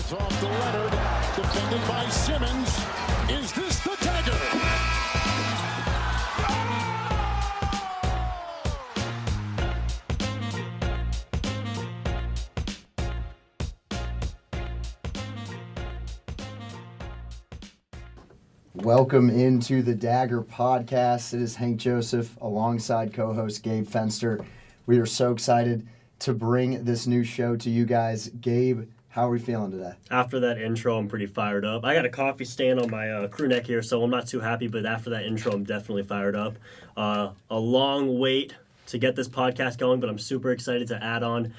It's off to Leonard, defended by Simmons. Is this the Dagger? Welcome into the Dagger podcast. It is Hank Joseph alongside co-host Gabe Fenster. We are so excited to bring this new show to you guys. Gabe, how are we feeling today? After that intro, I'm pretty fired up. I got a coffee stand on my crew neck here, so I'm not too happy, but after that intro, I'm definitely fired up. A long wait to get this podcast going, but I'm super excited to add on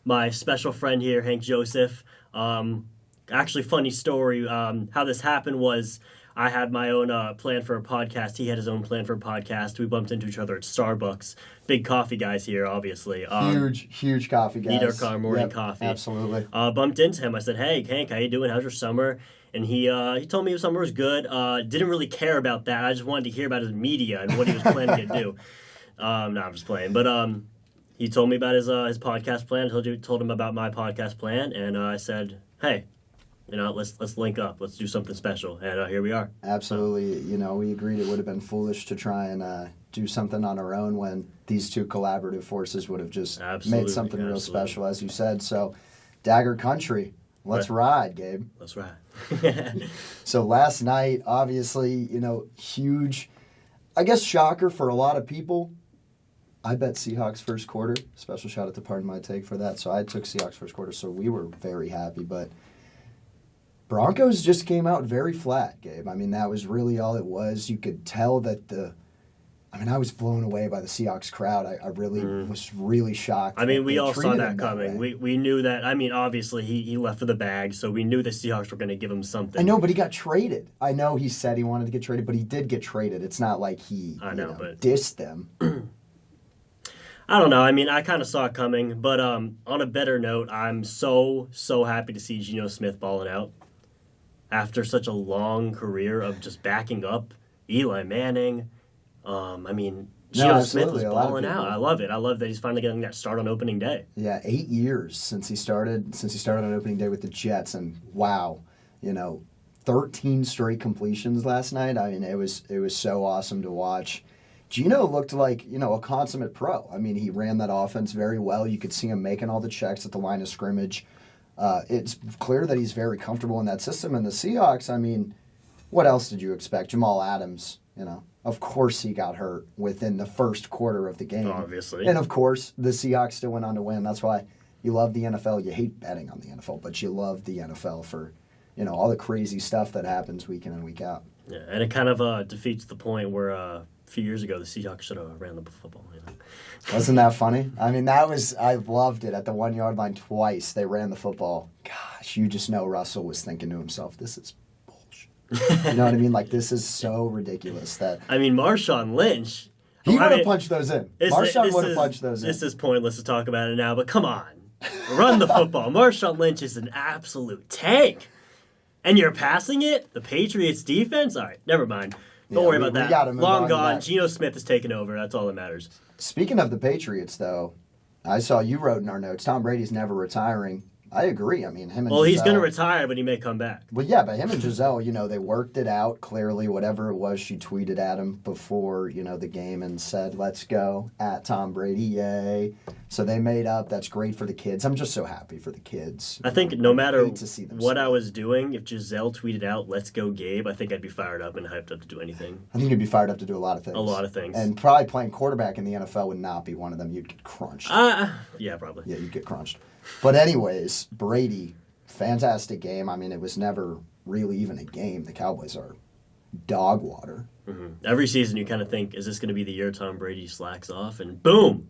my special friend here, Hank Joseph. Actually, funny story. How this happened was I had my own plan for a podcast. He had his own plan for a podcast. We bumped into each other at Starbucks. Big coffee guys here, obviously. Huge coffee guys. Need our morning coffee. Absolutely. Bumped into him. I said, "Hey, Hank, how you doing? How's your summer?" And he told me his summer was good. Didn't really care about that. I just wanted to hear about his media and what he was planning to do. No, I'm just playing. But he told me about his podcast plan. I told him about my podcast plan, and I said, "Hey, let's link up. Let's do something special." And here we are. Absolutely. We agreed it would have been foolish to try and do something on our own when these two collaborative forces would have just made something real special, as you said. So, Dagger Country, let's ride, Gabe. Let's ride. So last night, obviously, huge, I guess, shocker for a lot of people. I bet Seahawks first quarter. Special shout out to Pardon My Take for that. So I took Seahawks first quarter, so we were very happy. But Broncos just came out very flat, Gabe. I mean, that was really all it was. You could tell that I was blown away by the Seahawks crowd. I really was really shocked. I mean, we all saw that coming. We knew that. I mean, obviously, he left for the bag, so we knew the Seahawks were going to give him something. I know, but he got traded. I know he said he wanted to get traded, but he did get traded. It's not like he dissed them. I don't know. I mean, I kind of saw it coming, but on a better note, I'm so happy to see Geno Smith balling out after such a long career of just backing up Eli Manning. Geno Smith was balling out. I love it. I love that he's finally getting that start on opening day. Yeah, 8 years since he started on opening day with the Jets, and wow, 13 straight completions last night. I mean, it was so awesome to watch. Geno looked like, a consummate pro. I mean, he ran that offense very well. You could see him making all the checks at the line of scrimmage. It's clear that he's very comfortable in that system. And the Seahawks, I mean, what else did you expect? Jamal Adams, of course he got hurt within the first quarter of the game. Obviously. And, of course, the Seahawks still went on to win. That's why you love the NFL. You hate betting on the NFL, but you love the NFL for, all the crazy stuff that happens week in and week out. Yeah, and it kind of defeats the point where a few years ago the Seahawks should have ran the football. Wasn't that funny? I mean, I loved it. At the 1 yard line twice, they ran the football. Gosh, you just know Russell was thinking to himself, this is bullshit. You know what I mean? Like, this is so ridiculous that... I mean, Marshawn Lynch... He would have punched those in. Marshawn would have punched those in. This is pointless to talk about it now, but come on. Run the football. Marshawn Lynch is an absolute tank. And you're passing it? The Patriots defense? All right, never mind. Don't worry about that. Long gone. Geno Smith is taking over. That's all that matters. Speaking of the Patriots, though, I saw you wrote in our notes, Tom Brady's never retiring. I agree. I mean, him and Giselle... he's going to retire, but he may come back. Well, yeah, but him and Giselle, they worked it out, clearly. Whatever it was, she tweeted at him before, the game and said, "Let's go," at Tom Brady, yay. So they made up. That's great for the kids. I'm just so happy for the kids. I think no matter what I was doing, if Giselle tweeted out, "Let's go, Gabe," I think I'd be fired up and hyped up to do anything. I think you'd be fired up to do a lot of things. A lot of things. And probably playing quarterback in the NFL would not be one of them. You'd get crunched. Yeah, probably. Yeah, you'd get crunched. But anyways, Brady, fantastic game. I mean, it was never really even a game. The Cowboys are dog water. Mm-hmm. Every season you kind of think, is this going to be the year Tom Brady slacks off? And boom!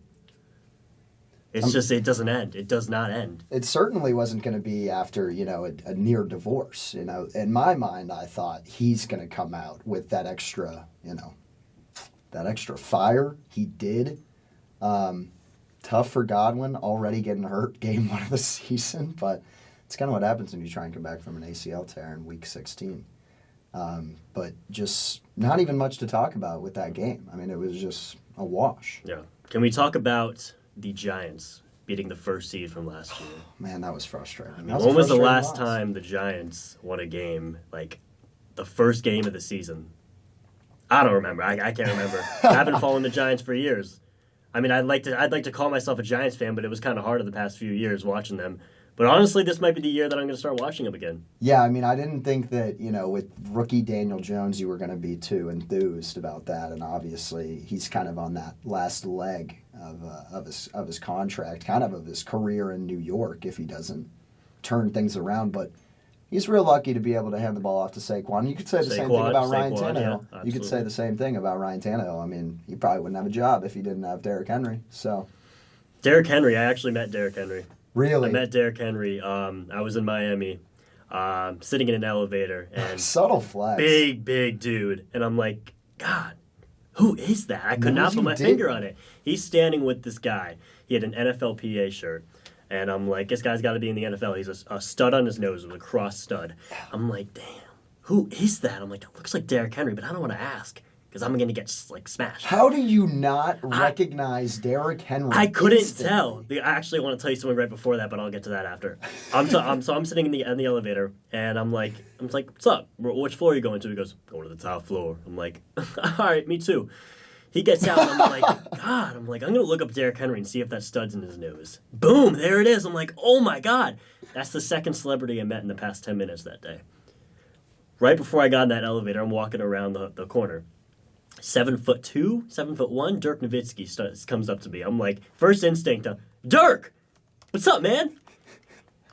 It's just, it doesn't end. It does not end. It certainly wasn't going to be after, a near divorce. In my mind, I thought he's going to come out with that extra, that extra fire. He did. Tough for Godwin, already getting hurt game 1 of the season, but it's kind of what happens when you try and come back from an ACL tear in Week 16. But just not even much to talk about with that game. I mean, it was just a wash. Yeah. Can we talk about the Giants beating the first seed from last year. Man, that was frustrating. When was the last time the Giants won a game, like the first game of the season? I don't remember. I can't remember. I haven't followed the Giants for years. I mean, I'd like to call myself a Giants fan, but it was kind of hard in the past few years watching them. But honestly, this might be the year that I'm going to start watching them again. Yeah, I mean, I didn't think that, with rookie Daniel Jones, you were going to be too enthused about that. And obviously, he's kind of on that last leg of his contract, kind of his career in New York if he doesn't turn things around. But he's real lucky to be able to hand the ball off to Saquon. You could say the same thing about Ryan Tannehill. Yeah, you could say the same thing about Ryan Tannehill. I mean, he probably wouldn't have a job if he didn't have Derrick Henry. So, Derrick Henry, I actually met Derrick Henry. Really? I met Derrick Henry. I was in Miami, sitting in an elevator, and subtle flex. Big dude, and I'm like, God, who is that? I could not put my finger on it. He's standing with this guy. He had an NFLPA shirt, and I'm like, this guy's got to be in the NFL. He's a stud on his nose with a cross stud. I'm like, damn, who is that? I'm like, it looks like Derrick Henry, but I don't want to ask. Because I'm going to get, smashed. How do you not recognize Derrick Henry? I couldn't instantly? tell. I actually want to tell you something right before that, but I'll get to that after. I'm sitting in the elevator, and I'm like, what's up? Which floor are you going to? He goes, going to the top floor. I'm like, all right, me too. He gets out, and I'm like, God. I'm like, I'm going to look up Derrick Henry and see if that stud's in his nose. Boom, there it is. I'm like, oh, my God. That's the second celebrity I met in the past 10 minutes that day. Right before I got in that elevator, I'm walking around the corner. 7'2", 7'1", Dirk Nowitzki comes up to me. I'm like, first instinct, Dirk, what's up, man?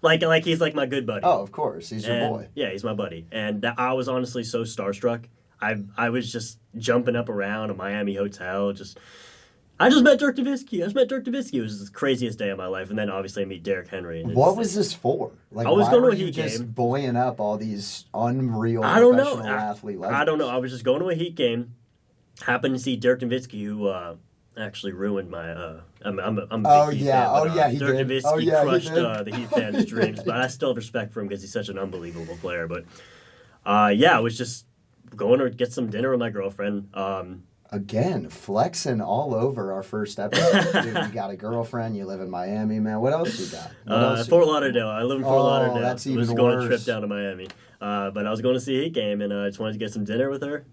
Like he's like my good buddy. Oh, of course, he's your boy. Yeah, he's my buddy. And I was honestly so starstruck. I was just jumping up around a Miami hotel. I just met Dirk Nowitzki. It was the craziest day of my life. And then obviously I meet Derrick Henry. What was this for? Like, I was why going to were a you Heat just game. buoying up all these unreal professional athlete legends? I don't know. I was just going to a Heat game. Happened to see Dirk Nowitzki, who actually ruined my. I'm a big Heat fan. He Dirk did. Nowitzki crushed the Heat fans' dreams, but I still have respect for him because he's such an unbelievable player. But I was just going to get some dinner with my girlfriend. Again, flexing all over our first episode. Dude, you got a girlfriend. You live in Miami, man. What else you got? Fort Lauderdale. I live in Fort Lauderdale. That's even worse. I was going on a worse. trip down to Miami. But I was going to see a Heat game, and I just wanted to get some dinner with her.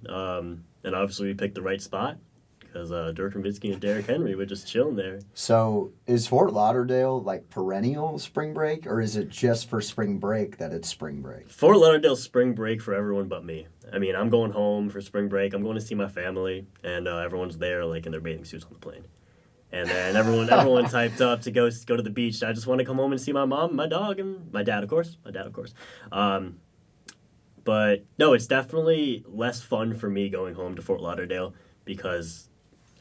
And obviously we picked the right spot because Dirk Nowitzki and Derrick Henry were just chilling there. So is Fort Lauderdale like perennial spring break, or is it just for spring break that it's spring break? Fort Lauderdale's spring break for everyone but me. I mean, I'm going home for spring break. I'm going to see my family, and everyone's there like in their bathing suits on the plane. And then everyone typed up to go to the beach. I just want to come home and see my mom, my dog, and my dad, of course. But no, it's definitely less fun for me going home to Fort Lauderdale because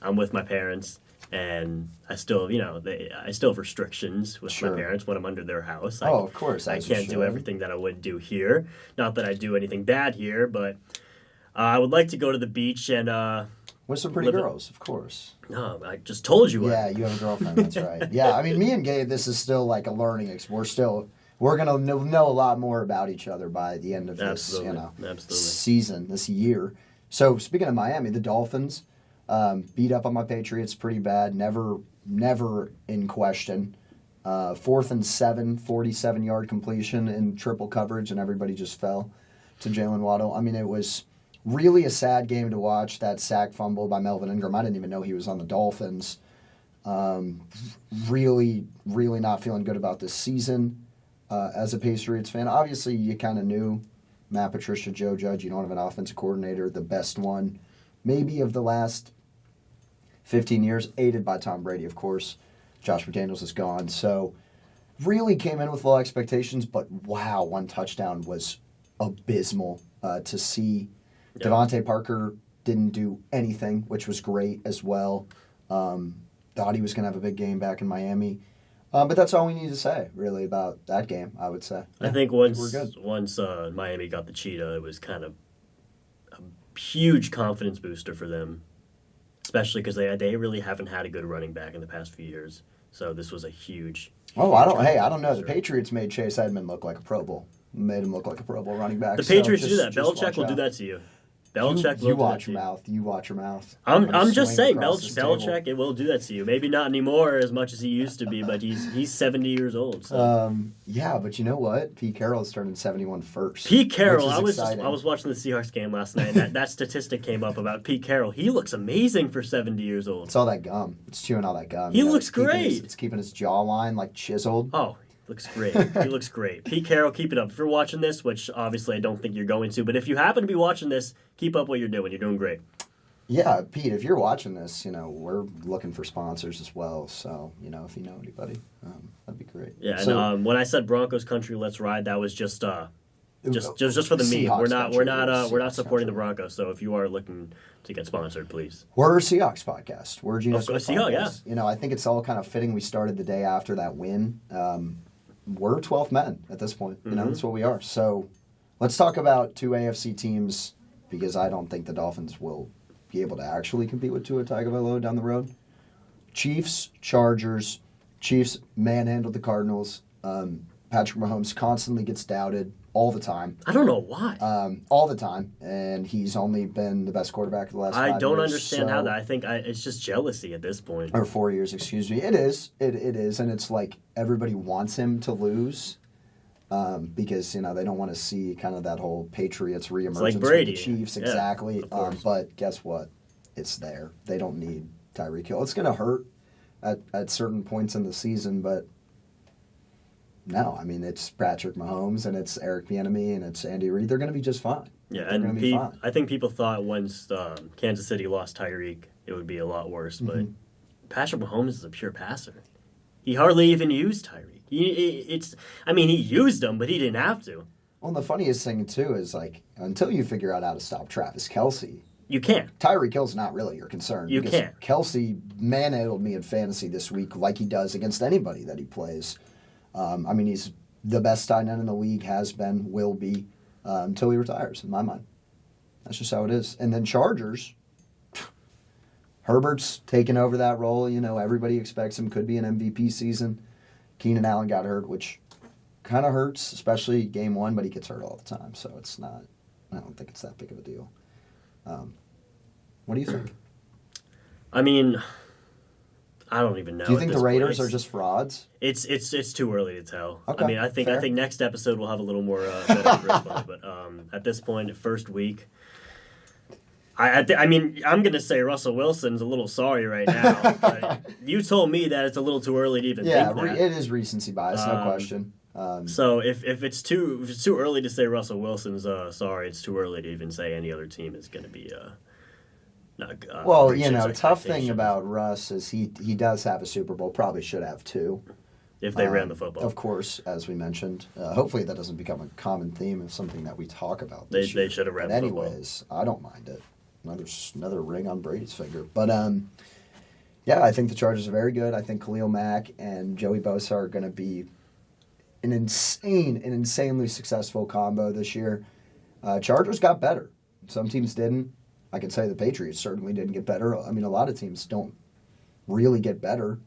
I'm with my parents and I still, I still have restrictions with my parents when I'm under their house. Of course. I can't do everything that I would do here. Not that I do anything bad here, but I would like to go to the beach and... with some pretty girls, of course. No, I just told you. Yeah, you have a girlfriend, that's right. Yeah, I mean, me and Gabe, this is still like a learning experience. We're going to know a lot more about each other by the end of this season, this year. So, speaking of Miami, the Dolphins beat up on my Patriots pretty bad. Never in question. 4th and 7, 47-yard completion in triple coverage, and everybody just fell to Jalen Waddle. I mean, it was really a sad game to watch, that sack fumble by Melvin Ingram. I didn't even know he was on the Dolphins. Really not feeling good about this season. As a Patriots fan, obviously you kind of knew Matt Patricia, Joe Judge. You don't have an offensive coordinator, the best one, maybe of the last 15 years, aided by Tom Brady, of course. Josh McDaniels is gone, so really came in with low expectations. But wow, one touchdown was abysmal to see. Yep. Devontae Parker didn't do anything, which was great as well. Thought he was going to have a big game back in Miami. But that's all we need to say, really, about that game, I would say. I think once Miami got the cheetah, it was kind of a huge confidence booster for them, especially because they really haven't had a good running back in the past few years. So this was a huge... I don't know. The Patriots made Chase Edmond look like a Pro Bowl. Made him look like a Pro Bowl running back. The Patriots do that. Belichick will do that to you. Belichick will You do watch that your to you. mouth. You watch your mouth. I'm just saying, Belichick. Belichick, it will do that to you. Maybe not anymore as much as he used to be, but he's 70 years old. So. Yeah, but you know what? Pete Carroll is turning 71 first. Pete Carroll, which is I was watching the Seahawks game last night, and that statistic came up about Pete Carroll. He looks amazing for 70 years old. It's all that gum. It's chewing all that gum. He looks great. It's keeping his jawline like chiseled. Oh, looks great. He looks great. Pete Carroll, keep it up. If you're watching this, which obviously I don't think you're going to, but if you happen to be watching this, keep up what you're doing. You're doing great. Yeah, Pete, if you're watching this, we're looking for sponsors as well. So, if you know anybody, that'd be great. Yeah, so, and when I said Broncos country, let's ride, that was just for the meme. Seahawks We're not Seahawks supporting the country. Broncos. So if you are looking to get sponsored, please. We're a Seahawks podcast. We're a Genius Seahawks, podcast. I think it's all kind of fitting. We started the day after that win. We're 12th men at this point. That's what we are. So let's talk about two AFC teams because I don't think the Dolphins will be able to actually compete with Tua Tagovailoa down the road. Chiefs, Chargers. Chiefs manhandled the Cardinals. Patrick Mahomes constantly gets doubted all the time. I don't know why. All the time. And he's only been the best quarterback of the last 5 years. I don't understand how that. I think it's just jealousy at this point. Or 4 years, excuse me. It is. It is. And it's like everybody wants him to lose because, they don't want to see kind of that whole Patriots reemergence like Brady. with the Chiefs. Yeah, exactly. of course. But guess what? It's there. They don't need Tyreek Hill. It's going to hurt at certain points in the season, but no. I mean, it's Patrick Mahomes and it's Eric Bieniemy and it's Andy Reid. They're going to be just fine. Yeah, They're going to be fine. I think people thought once Kansas City lost Tyreek, it would be a lot worse. But Patrick Mahomes is a pure passer. He hardly even used Tyreek. He used him, but he didn't have to. Well, and the funniest thing, too, is, until you figure out how to stop Travis Kelce, you can't. Tyreek Hill's not really your concern. You because can't. Kelce manhandled me in fantasy this week like he does against anybody that he plays. He's the best tight end in the league, has been, will be, until he retires, in my mind. That's just how it is. And then Chargers, Herbert's taken over that role. Everybody expects him. Could be an MVP season. Keenan Allen got hurt, which kind of hurts, especially game one, but he gets hurt all the time. So it's not, I don't think it's that big of a deal. What do you think? I mean, I don't even know. Do you think the Raiders are just frauds? It's too early to tell. Okay, I think next episode we'll have a little more better grip on it. But at this point, first week, I'm gonna say Russell Wilson's a little sorry right now. But you told me that it's a little too early to even think that. It is recency bias, no question. So if it's too early to say Russell Wilson's sorry, it's too early to even say any other team is going to be not. Tough thing about Russ is he does have a Super Bowl. Probably should have two. If they ran the football, of course, as we mentioned. Hopefully that doesn't become a common theme of something that we talk about. They should have ran the football. Anyways, I don't mind it. Another ring on Brady's finger, but I think the Chargers are very good. I think Khalil Mack and Joey Bosa are going to be an insanely successful combo this year. Chargers got better. Some teams didn't. I could say the Patriots certainly didn't get better. A lot of teams don't really get better.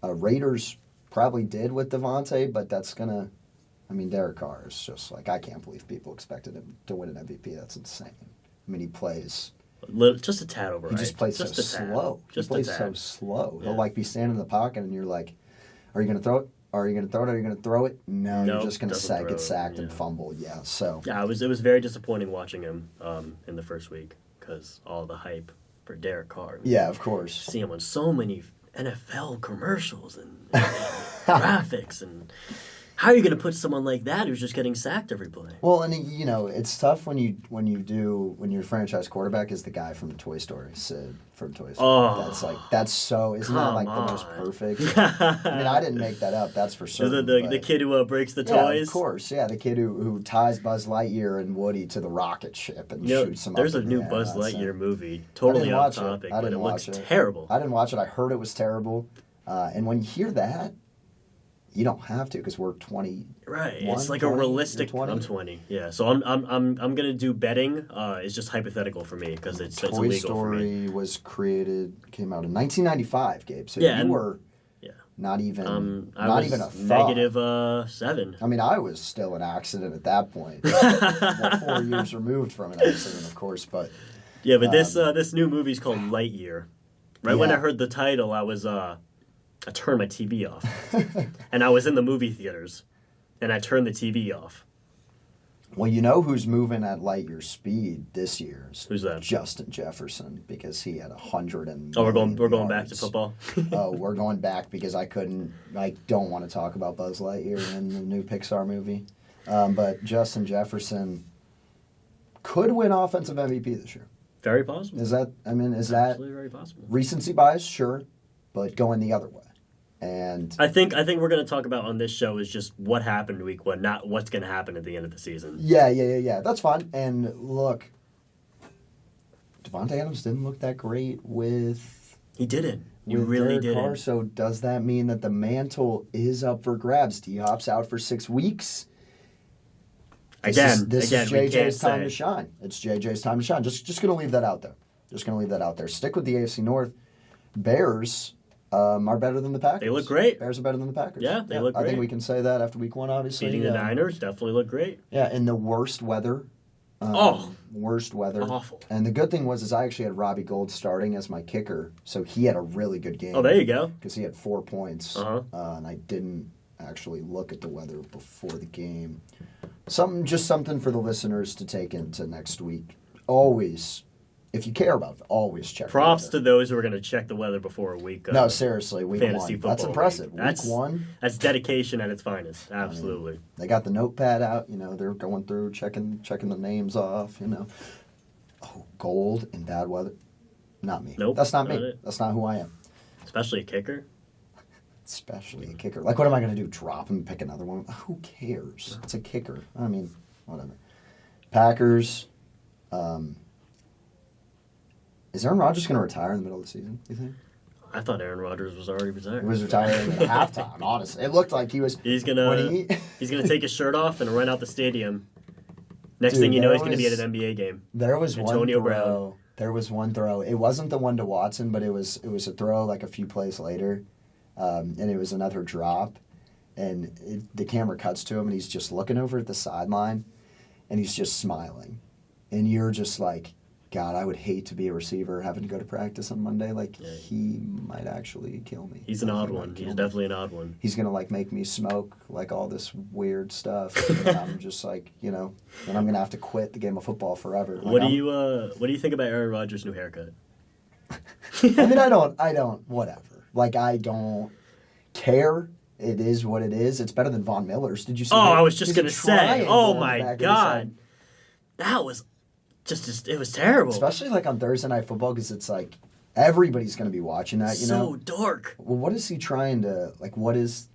Raiders probably did with Devontae, but that's going to... Derek Carr is just I can't believe people expected him to win an MVP. That's insane. He plays... just a tad over. He just plays so slow. He plays so slow. Yeah. He'll be standing in the pocket, and you're like, "Are you going to throw it? Are you going to throw it? Are you going to throw it?" No, you're just going to get sacked and fumble. Yeah. So. Yeah, it was very disappointing watching him in the first week because all the hype for Derek Carr. Yeah, of course. See him on so many NFL commercials and graphics and. How are you going to put someone like that who's just getting sacked every play? Well, and it's tough when your franchise quarterback is the guy from Toy Story, Sid from Toy Story. Oh, that's so isn't that the most perfect? I didn't make that up. That's for certain. The kid who breaks the toys. Yeah, of course. Yeah, the kid who ties Buzz Lightyear and Woody to the rocket ship and shoots them. There's a new Buzz Lightyear movie, totally off topic, but it looks terrible. I didn't watch it. I heard it was terrible, and when you hear that. You don't have to because we're 20. Right, it's like a realistic. I'm 20. Yeah, so I'm gonna do betting. It's just hypothetical for me because it's illegal for me. Toy Story came out in 1995, Gabe. So Yeah. Not even I not was even a thought. -7. I mean, I was still an accident at that point. Well, 4 years removed from an accident, of course, but Yeah, but this new movie's called Lightyear. Right when I heard the title, I turned my TV off. And I was in the movie theaters, and I turned the TV off. Well, you know who's moving at Lightyear speed this year? Who's that? Justin Jefferson, because he had 100 and we're going back to football. We're going back because I don't want to talk about Buzz Lightyear in the new Pixar movie. But Justin Jefferson could win Offensive MVP this year. Very possible. Is that absolutely very possible? Recency bias? Sure, but going the other way. And I think we're going to talk about on this show is just what happened week 1, not what's going to happen at the end of the season. Yeah. That's fine. And look, Devontae Adams didn't look that great with. He didn't. You with really Derek didn't. Carr, so does that mean that the mantle is up for grabs? D-Hop's out for 6 weeks. This is JJ's time to shine. It's JJ's time to shine. Just going to leave that out there. Stick with the AFC North. Bears are better than the Packers. They look great. Bears are better than the Packers. Yeah, they look great. I think we can say that after week 1, obviously. Beating the Niners definitely look great. Yeah, in the worst weather. Worst weather. Awful. And the good thing was I actually had Robbie Gould starting as my kicker, so he had a really good game. Oh, there you go. Because he had 4 points, and I didn't actually look at the weather before the game. Something for the listeners to take into next week. Always, if you care about it, always check Props the to those who are going to check the weather before a week. No, seriously, week fantasy 1. Football That's impressive. Week. Week 1. That's dedication at its finest. Absolutely. I mean, they got the notepad out. They're going through, checking the names off. Oh, Gold in bad weather. Not me. Nope. That's not me. It. That's not who I am. Especially a kicker. Especially a kicker. Like, what am I going to do? Drop him and pick another one? Who cares? It's a kicker. I mean, whatever. Packers. Is Aaron Rodgers going to retire in the middle of the season, you think? I thought Aaron Rodgers was already retired. He was retiring at halftime, honestly. It looked like he was. He's gonna take his shirt off and run out the stadium. Next thing you know, he's going to be at an NBA game. There was Antonio one throw. Brown. There was one throw. It wasn't the one to Watson, but it was a throw like a few plays later, and it was another drop. And the camera cuts to him, and he's just looking over at the sideline, and he's just smiling. And you're just like, God, I would hate to be a receiver having to go to practice on Monday. Like, he might actually kill me. He's an odd one. He's definitely an odd one. He's going to, make me smoke, all this weird stuff. And I'm just like, then I'm going to have to quit the game of football forever. What do you think about Aaron Rodgers' new haircut? I mean, I don't, whatever. I don't care. It is what it is. It's better than Von Miller's. Did you see I was just going to say. Oh, my God. That was it was terrible. Especially on Thursday Night Football, because it's everybody's going to be watching that, So dark. Well, what is he trying to, what is,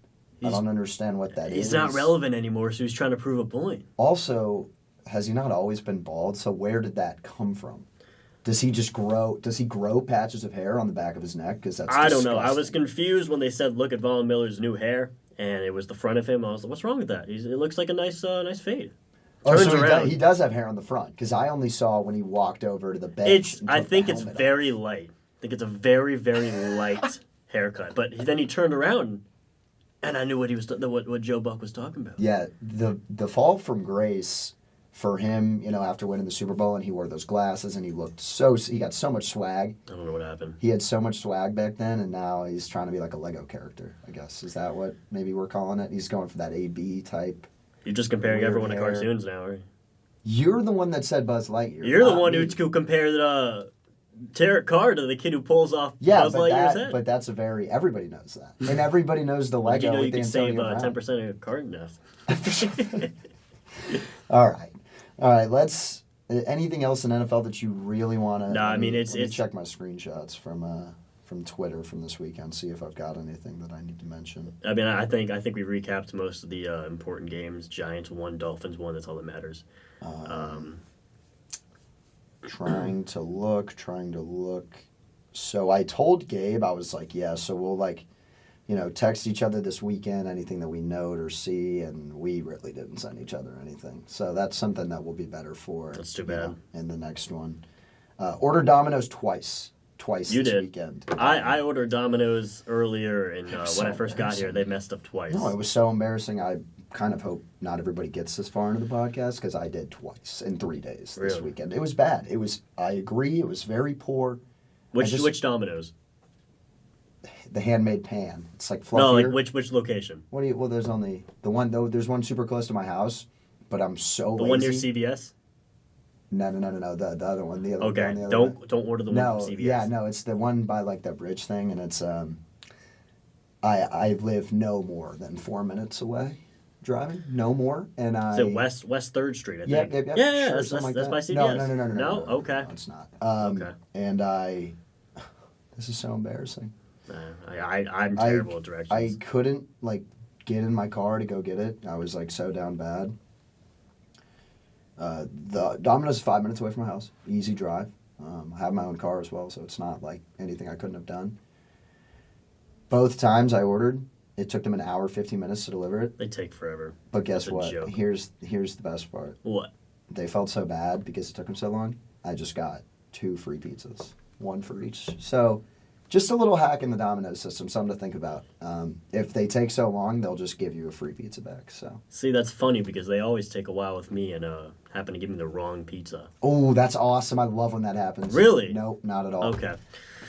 I don't understand what that is. He's not relevant anymore, so he's trying to prove a point. Also, has he not always been bald? So where did that come from? Does he grow patches of hair on the back of his neck? Because that's I don't know. I was confused when they said, look at Von Miller's new hair, and it was the front of him. I was like, what's wrong with that? It looks like a nice fade. He does have hair on the front, because I only saw when he walked over to the bench. I think it's very light. I think it's a very, very light haircut. But then he turned around, and I knew what Joe Buck was talking about. Yeah, the fall from grace for him, after winning the Super Bowl, and he wore those glasses, and he got so much swag. I don't know what happened. He had so much swag back then, and now he's trying to be like a Lego character, I guess. Is that what maybe we're calling it? He's going for that AB type. You're just comparing everyone to cartoons now, right? You're the one that said Buzz Lightyear. You're the one who compared Derek Carr to the kid who pulls off Buzz Lightyear's head. But that's everybody knows that. And everybody knows the Lego. Did you know with you can Antonio save Brown. 10% of your carton death? All right. Let's. Anything else in NFL that you really want to? No, I mean Let me check my screenshots from Twitter from this weekend. See if I've got anything that I need to mention. I mean, I think we recapped most of the important games. Giants won, Dolphins won. That's all that matters. Trying to look. So I told Gabe, I was like, yeah. So we'll text each other this weekend, anything that we note or see, and we really didn't send each other anything. So that's something that will be better for. That's too bad. In the next one. Order Domino's twice. twice You this did. weekend. I ordered Domino's earlier, and so when I first got here, they messed up twice. No, it was so embarrassing. I kind of hope not everybody gets this far into the podcast because I did twice in 3 days this Really? weekend. It was bad. I agree. It was very poor. Which Domino's? The handmade pan. It's like fluffier. No, like which location? Well, there's only the one though. There's one super close to my house, but I'm so The lazy. one near CVS? No. The other one. The other Okay, one, the other one. don't order the No, one from CVS. yeah, no, it's the one by like that bridge thing, and it's I live no more than 4 minutes away driving, no more, and I. Is it West 3rd Street, I Yep, think? yep. Yeah, Sure, that's something like by that. CVS. No. Okay. No, it's not. Okay. And I. This is so embarrassing. I'm terrible at directions. I couldn't like get in my car to go get it. I was like so down bad. The Domino's is 5 minutes away from my house. Easy drive. I have my own car as well, so it's not like anything I couldn't have done. Both times I ordered, it took them an hour, 15 minutes to deliver it. They take forever. But guess That's a what? joke. Here's the best part. What? They felt so bad because it took them so long. I just got 2 free pizzas, 1 for each. So just a little hack in the Domino's system, something to think about. If they take so long, they'll just give you a free pizza back. So. See, that's funny because they always take a while with me and happen to give me the wrong pizza. Oh, that's awesome. I love when that happens. Really? Nope, not at all. Okay.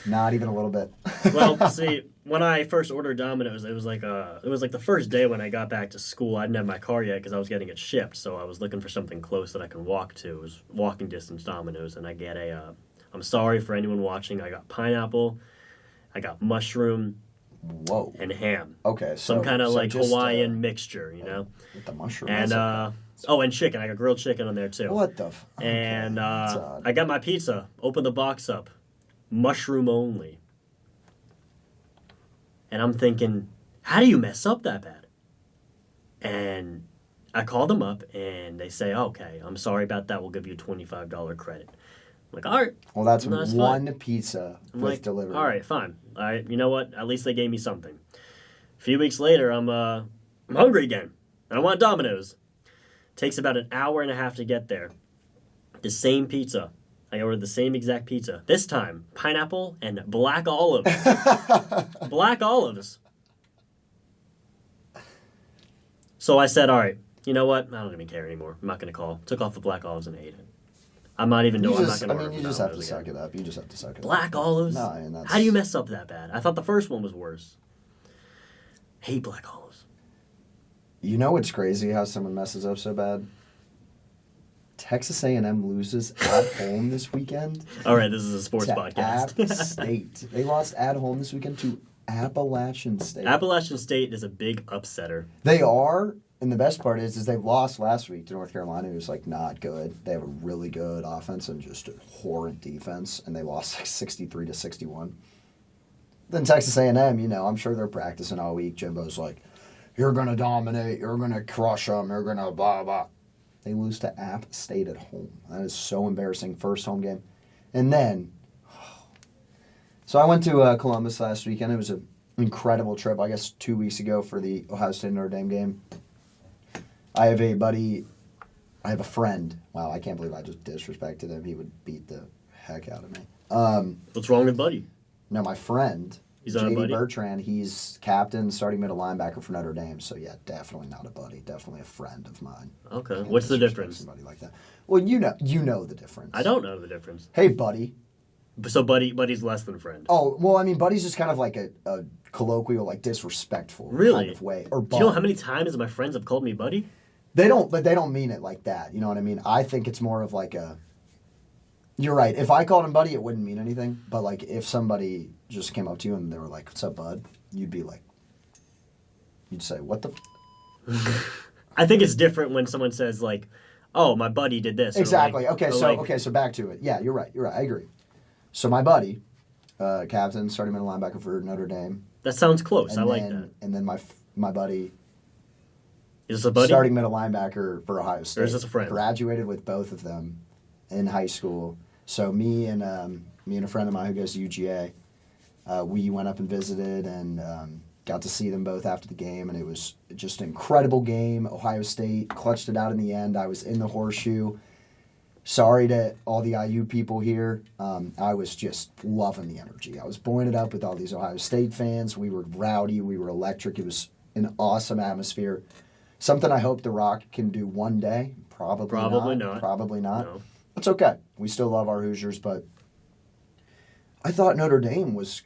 Not even a little bit. Well, see, when I first ordered Domino's, it was like the first day when I got back to school. I didn't have my car yet because I was getting it shipped, so I was looking for something close that I can walk to. It was walking distance Domino's, and I get I'm sorry for anyone watching. I got pineapple, I got mushroom, Whoa. and ham. Okay, so Some kind of so like just, Hawaiian mixture, you know. With the mushroom. And and chicken. I got grilled chicken on there too. What the? And that's odd. I got my pizza. Open the box up, mushroom only. And I'm thinking, how do you mess up that bad? And I called them up, and they say, okay, I'm sorry about that. We'll give you a $25 credit. I'm like, all right. Well, that's No, it's one fine. pizza I'm with like, delivery. all right, fine. All right, you know what? At least they gave me something. A few weeks later, I'm hungry again. And I want Domino's. Takes about an hour and a half to get there. The same pizza. I ordered the same exact pizza. This time, pineapple and black olives. Black olives. So I said, all right, you know what? I don't even care anymore. I'm not going to call. Took off the black olives and ate it. I'm not even doing. I'm not going to order. You just have to suck it up. You just have to suck it up. Black olives? No, and that's... How do you mess up that bad? I thought the first one was worse. Hate black olives. You know what's crazy? How someone messes up so bad? Texas A&M loses at home this weekend. All right, this is a sports to podcast. App State. They lost at home this weekend to Appalachian State. Appalachian State is a big upsetter. They are, and the best part is they lost last week to North Carolina, who's like not good. They have a really good offense and just a horrid defense, and they lost like 63-61. Then Texas A&M, you know, I'm sure they're practicing all week. Jimbo's like, "You're gonna dominate. You're gonna crush them. You're gonna blah blah." They lose to App State at home. That is so embarrassing. First home game, and then. So I went to Columbus last weekend. It was an incredible trip. I guess 2 weeks ago for the Ohio State Notre Dame game. I have a friend. Wow, I can't believe I just disrespected him. He would beat the heck out of me. What's wrong with Buddy? No, my friend, He's not a JD buddy? Bertrand, he's captain, starting middle linebacker for Notre Dame. So, yeah, definitely not a buddy. Definitely a friend of mine. Okay. Can't What's the disrespect difference? Somebody like that. Well, you know the difference. I don't know the difference. Hey, buddy. So Buddy's less than friend. Oh, well, I mean, buddy's just kind of like a colloquial, like disrespectful Really? kind of way. Or Do you know how many times my friends have called me Buddy? They don't mean it like that. You know what I mean? I think it's more of like a. You're right. If I called him buddy, it wouldn't mean anything. But like, if somebody just came up to you and they were like, "What's up, bud?" You'd be like, you'd say, "What the?" I think it's different when someone says like, "Oh, my buddy did this." Exactly. Or like, okay. or So like, so back to it. Yeah, you're right. I agree. So my buddy, captain, starting middle linebacker for Notre Dame. that sounds close. And I like then, that. And then my buddy. Is this a buddy? Starting middle linebacker for Ohio State. Or is this a friend? Graduated with both of them in high school. So me and a friend of mine who goes to UGA, we went up and visited and got to see them both after the game, and it was just an incredible game. Ohio State clutched it out in the end. I was in the horseshoe. Sorry to all the IU people here. I was just loving the energy. I was blowing it up with all these Ohio State fans. We were rowdy. We were electric. It was an awesome atmosphere. Something I hope The Rock can do one day. Probably not. Probably not. No. It's okay. We still love our Hoosiers, but I thought Notre Dame was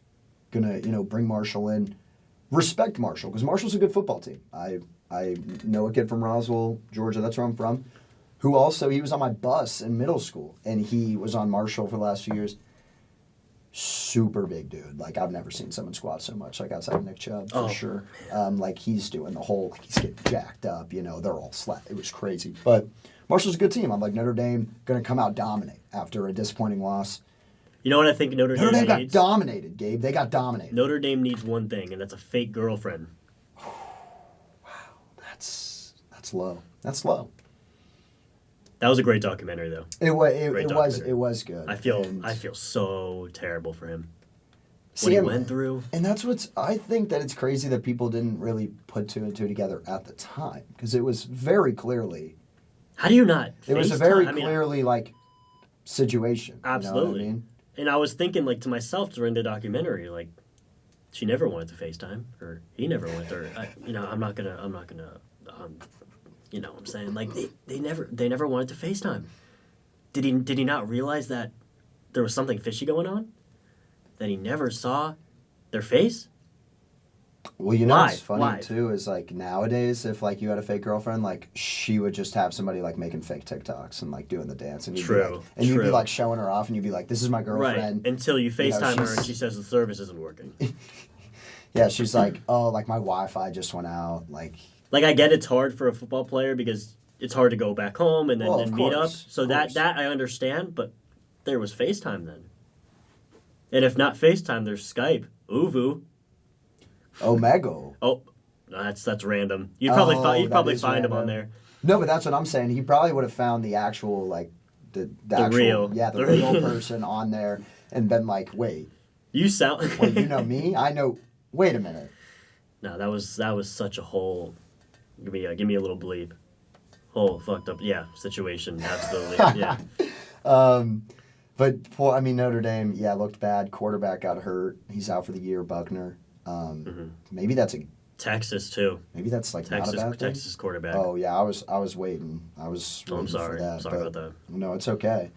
going to, bring Marshall in. Respect Marshall, because Marshall's a good football team. I know a kid from Roswell, Georgia. That's where I'm from. Who also, he was on my bus in middle school, and he was on Marshall for the last few years. Super big dude. Like, I've never seen someone squat so much, like outside of Nick Chubb, for sure. Like, he's doing the whole, like, he's getting jacked up, they're all slack. It was crazy. But Marshall's a good team. I'm like, Notre Dame going to come out dominate after a disappointing loss. You know what I think Notre Dame got needs? dominated, Gabe. They got dominated. Notre Dame needs one thing, and that's a fake girlfriend. Wow. That's low. That's low. That was a great documentary, though. It was good. I feel so terrible for him. See, what he went through. And that's I think that it's crazy that people didn't really put two and two together at the time, because it was very clearly. How do you not? It was a very clearly situation. Absolutely. You know what I mean? And I was thinking to myself during the documentary, she never wanted to FaceTime, or he never wanted to. I'm not gonna. You know what I'm saying? They never wanted to FaceTime. Did he not realize that there was something fishy going on? That he never saw their face? Well, what's funny too is nowadays, if you had a fake girlfriend, she would just have somebody making fake TikToks and doing the dance, and you'd be showing her off, and you'd be like, "This is my girlfriend." Right. Until you FaceTime her and she says the service isn't working. Yeah, she's like, "Oh, my Wi-Fi just went out." I get it's hard for a football player because it's hard to go back home and then meet up. So that I understand, but there was FaceTime then. And if not FaceTime, there's Skype. Uvu. Omega. Oh, that's random. You'd probably find him on there. No, but that's what I'm saying. He probably would have found the actual the actual real person on there and been like, "Wait, you sound wait, you know me? I know. Wait a minute." No, that was such a whole. Give me a little bleep. Whole fucked up situation. Absolutely. Yeah. But Notre Dame, looked bad. Quarterback got hurt. He's out for the year. Buckner. Maybe that's Texas too. Maybe that's not a bad thing. Texas quarterback. Oh yeah, I was waiting. I was waiting I'm sorry. for that. Sorry about that. No, it's okay.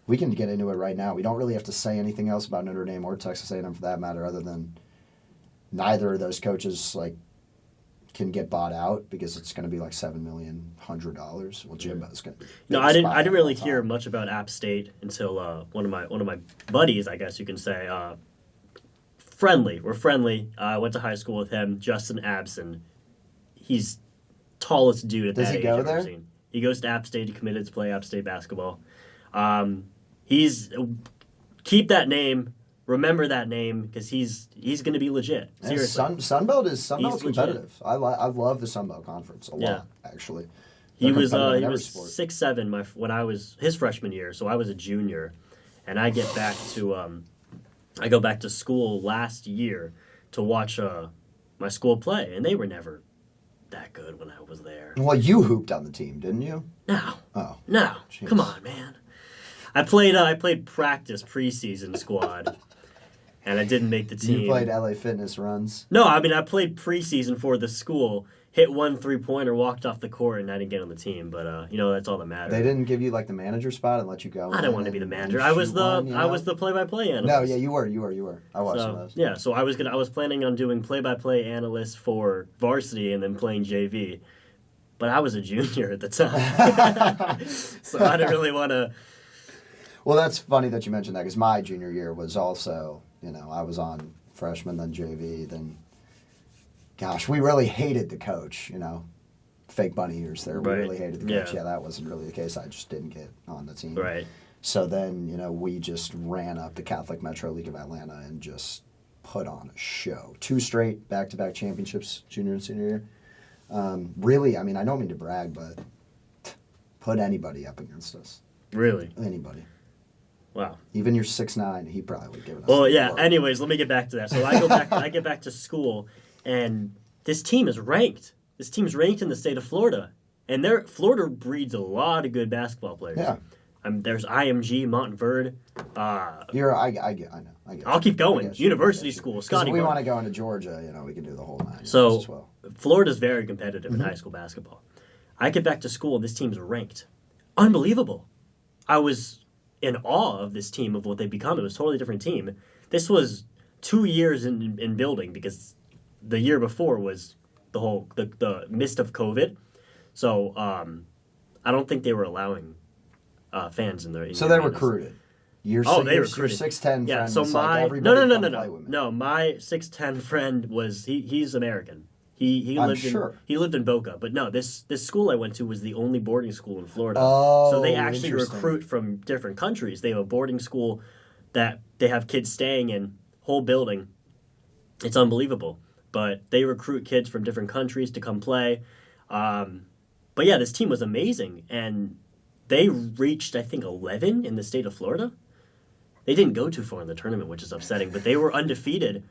We can get into it right now. We don't really have to say anything else about Notre Dame or Texas A&M for that matter, other than neither of those coaches can get bought out because it's going to be $7 million, $100. Well, Jimbo's going to. No, I didn't really hear much about App State until one of my buddies, I guess you can say. We're friendly. I went to high school with him, Justin Abson. He's tallest dude at that age I've ever seen. He goes to App State. He committed to play App State basketball. Keep that name. Remember that name because he's going to be legit. Seriously. Sunbelt competitive. I love the Sunbelt Conference a lot, actually. He was 6'7" when I was his freshman year, so I was a junior, and I go back to school last year to watch my school play, and they were never that good when I was there. Well, you hooped on the team, didn't you? No. Oh. No. Jeez. Come on, man. I played practice preseason squad. And I didn't make the team. You played LA Fitness runs? No, I played preseason for the school, hit one 3-pointer, walked off the court, and I didn't get on the team. But, that's all that matters. They didn't give you, the manager spot and let you go? I didn't want to be the manager. I was the play-by-play analyst. No, yeah, you were. I watched some of those. Yeah, so I was planning on doing play-by-play analyst for varsity and then playing JV. But I was a junior at the time. So I didn't really want to... Well, that's funny that you mentioned that because my junior year was also... I was on freshman, then JV, then, gosh, we really hated the coach, fake bunny ears there. We really hated the coach. Yeah, that wasn't really the case. I just didn't get on the team. Right. So then, we just ran up the Catholic Metro League of Atlanta and just put on a show. 2 straight back-to-back championships, junior and senior year. Really, I don't mean to brag, but put anybody up against us. Really? Anybody. Wow. Even your 6'9", he probably would give us. Well, yeah. Work. Anyways, let me get back to that. So I get back to school, and this team is ranked. This team's ranked in the state of Florida, and Florida breeds a lot of good basketball players. Yeah. There's IMG, Montverde. I know. I'll keep going. University school, Because Scotty. if we want to go into Georgia, we can do the whole 9 So as well. Florida's very competitive in high school basketball. I get back to school and this team's ranked. Unbelievable. I was in awe of this team, of what they've become. It was a totally different team. This was 2 years in building, because the year before was the mist of COVID. So I don't think they were allowing fans in their. So they recruited. They recruited. Your 6'10" Yeah. friend So was my like everybody play with me. no. My 6'10" friend was he's American. He I'm lived sure. he lived in Boca, but no, this school I went to was the only boarding school in Florida. Oh, so they actually interesting. recruit from different countries. They have a boarding school that they have kids staying in, whole building. It's unbelievable. But they recruit kids from different countries to come play. But yeah, this team was amazing, and they reached, I think, 11 in the state of Florida. They didn't go too far in the tournament, which is upsetting, but they were undefeated.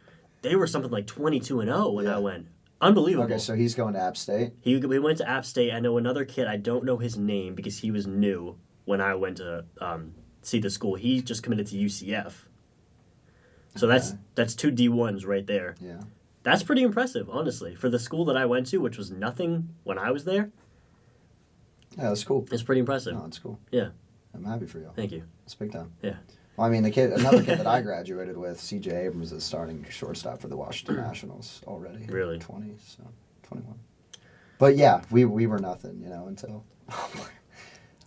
They were something like 22-0 when I went. Unbelievable. Okay, so he's going to App State. We went to App State. I know another kid. I don't know his name because he was new when I went to see the school. He just committed to UCF. So that's 2 D1s right there. Yeah. That's pretty impressive, honestly. For the school that I went to, which was nothing when I was there, Yeah, that's cool. it's pretty impressive. No, that's cool. Yeah. I'm happy for you. Thank you. It's big time. Yeah. Well, I mean, another kid that I graduated with, C.J. Abrams, is starting shortstop for the Washington Nationals already. Really? 20, so 21. But yeah, we were nothing, until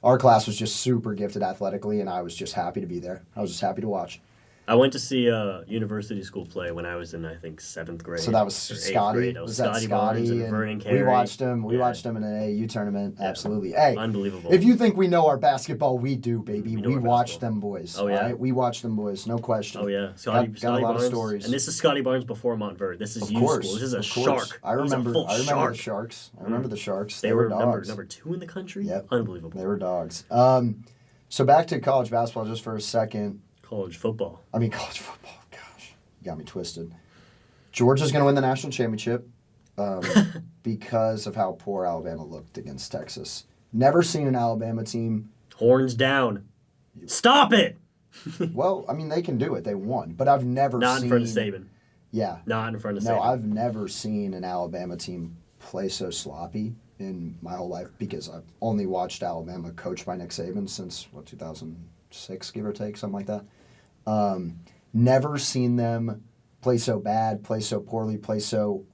our class was just super gifted athletically, and I was just happy to be there. I was just happy to watch. I went to see university school play when I was in, I think, 7th grade. So that was or 8th Scotty. grade. Was that Scotty Scotty? Barnes and Vernon Carey. We watched him. We Yeah. watched him in an AAU tournament. Absolutely. Hey, Unbelievable. if you think we know our basketball, we do, baby. We know We our watch basketball. them boys. Oh, yeah? all right? We watch them boys. No question. Oh, yeah. Got Scotty a lot Barnes. of stories. And this is Scotty Barnes before Montverde. This is Of U course, school. This is a of course. shark. I He was a remember. full I remember shark. the Sharks. I remember the Sharks. They were dogs. number 2 in the country? Yep. Unbelievable. They were dogs. So back to college basketball just for a second. College football. College football. Gosh, you got me twisted. Georgia's going to win the national championship because of how poor Alabama looked against Texas. Never seen an Alabama team. Horns down. Stop it! Well, I mean, they can do it. They won. But I've never Not seen. in front of Saban. Yeah. Not in front of No, Saban. I've never seen an Alabama team play so sloppy in my whole life because I've only watched Alabama coached by Nick Saban since, 2006, give or take, something like that. Never seen them play so bad, play so poorly, play so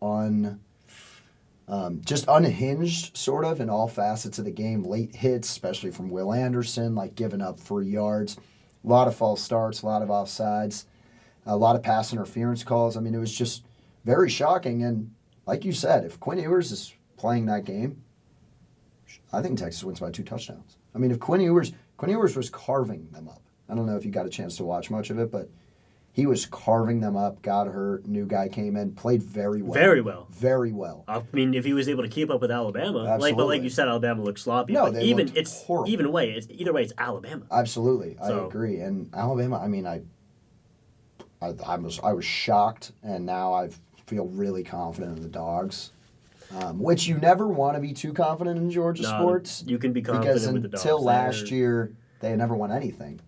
just unhinged, sort of, in all facets of the game. Late hits, especially from Will Anderson, like giving up 3 yards. A lot of false starts, a lot of offsides, a lot of pass interference calls. I mean, it was just very shocking. And like you said, if Quinn Ewers is playing that game, I think Texas wins by 2 touchdowns. I mean, if Quinn Ewers was carving them up. I don't know if you got a chance to watch much of it, but he was carving them up, got hurt, new guy came in, played very well. Very well. Very well. I mean, if he was able to keep up with Alabama, but like Absolutely. you said, Alabama looked sloppy. No, but they even looked horrible. either way, it's Alabama. Absolutely. So- I agree. And Alabama, I mean, I was shocked, and now I feel really confident in the Dogs. Which you never want to be too confident in Georgia sports. You can be confident because with the Dogs. until last year, they had never won anything.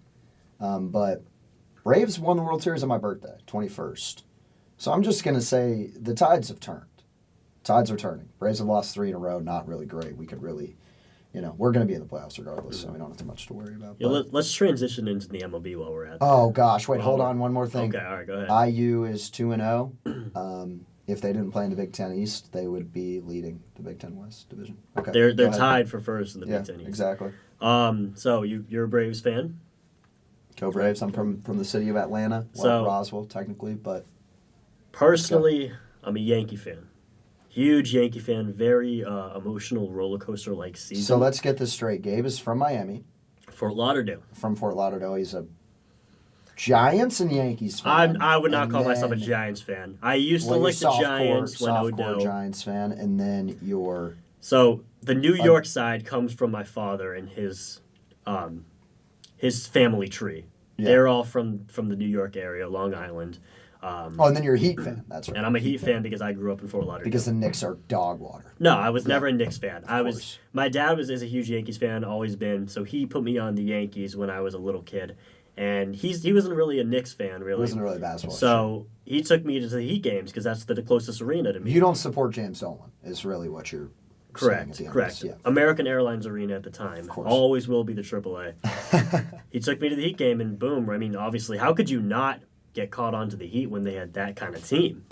But Braves won the World Series on my birthday, 21st. So I'm just going to say the tides have turned. Tides are turning. Braves have lost 3 in a row. Not really great. We could really, we're going to be in the playoffs regardless, so we don't have too much to worry about. Yeah, let's transition into the MLB while we're at that. Oh, gosh. Wait, hold on. One more thing. Okay, all right, go ahead. IU is 2-0. If they didn't play in the Big Ten East, they would be leading the Big Ten West division. Okay, They're go ahead. tied for first in the Big Ten East. Exactly. So you're a Braves fan? Go Braves. I'm from the city of Atlanta. So- Roswell, technically, but Personally, I'm a Yankee fan. Huge Yankee fan. Very emotional roller coaster like season. so let's get this straight. Gabe is from Miami, Fort Lauderdale. from Fort Lauderdale. He's a Giants and Yankees fan. I would not And call myself a then- Giants fan. I used to well, like you're the Giants when softcore Odell. Giants fan, and then you're So the New York side comes from my father and his family tree. Yeah. They're all from the New York area, Long Island. And then you're a Heat fan. That's right. And I'm a Heat fan because I grew up in Fort Lauderdale. Because the Knicks are dog water. No, I was never a Knicks fan. course. My dad is a huge Yankees fan, always been. So he put me on the Yankees when I was a little kid, and he wasn't really a Knicks fan, really. He wasn't really a basketball. So he took me to the Heat games because that's the closest arena to me. You don't support James Dolan, is really what you're saying at the end of Correct. this. Yeah. American Airlines Arena at the time. Of course. Always will be the AAA. He took me to the Heat game, and boom. I mean, obviously, how could you not get caught onto the Heat when they had that kind of team?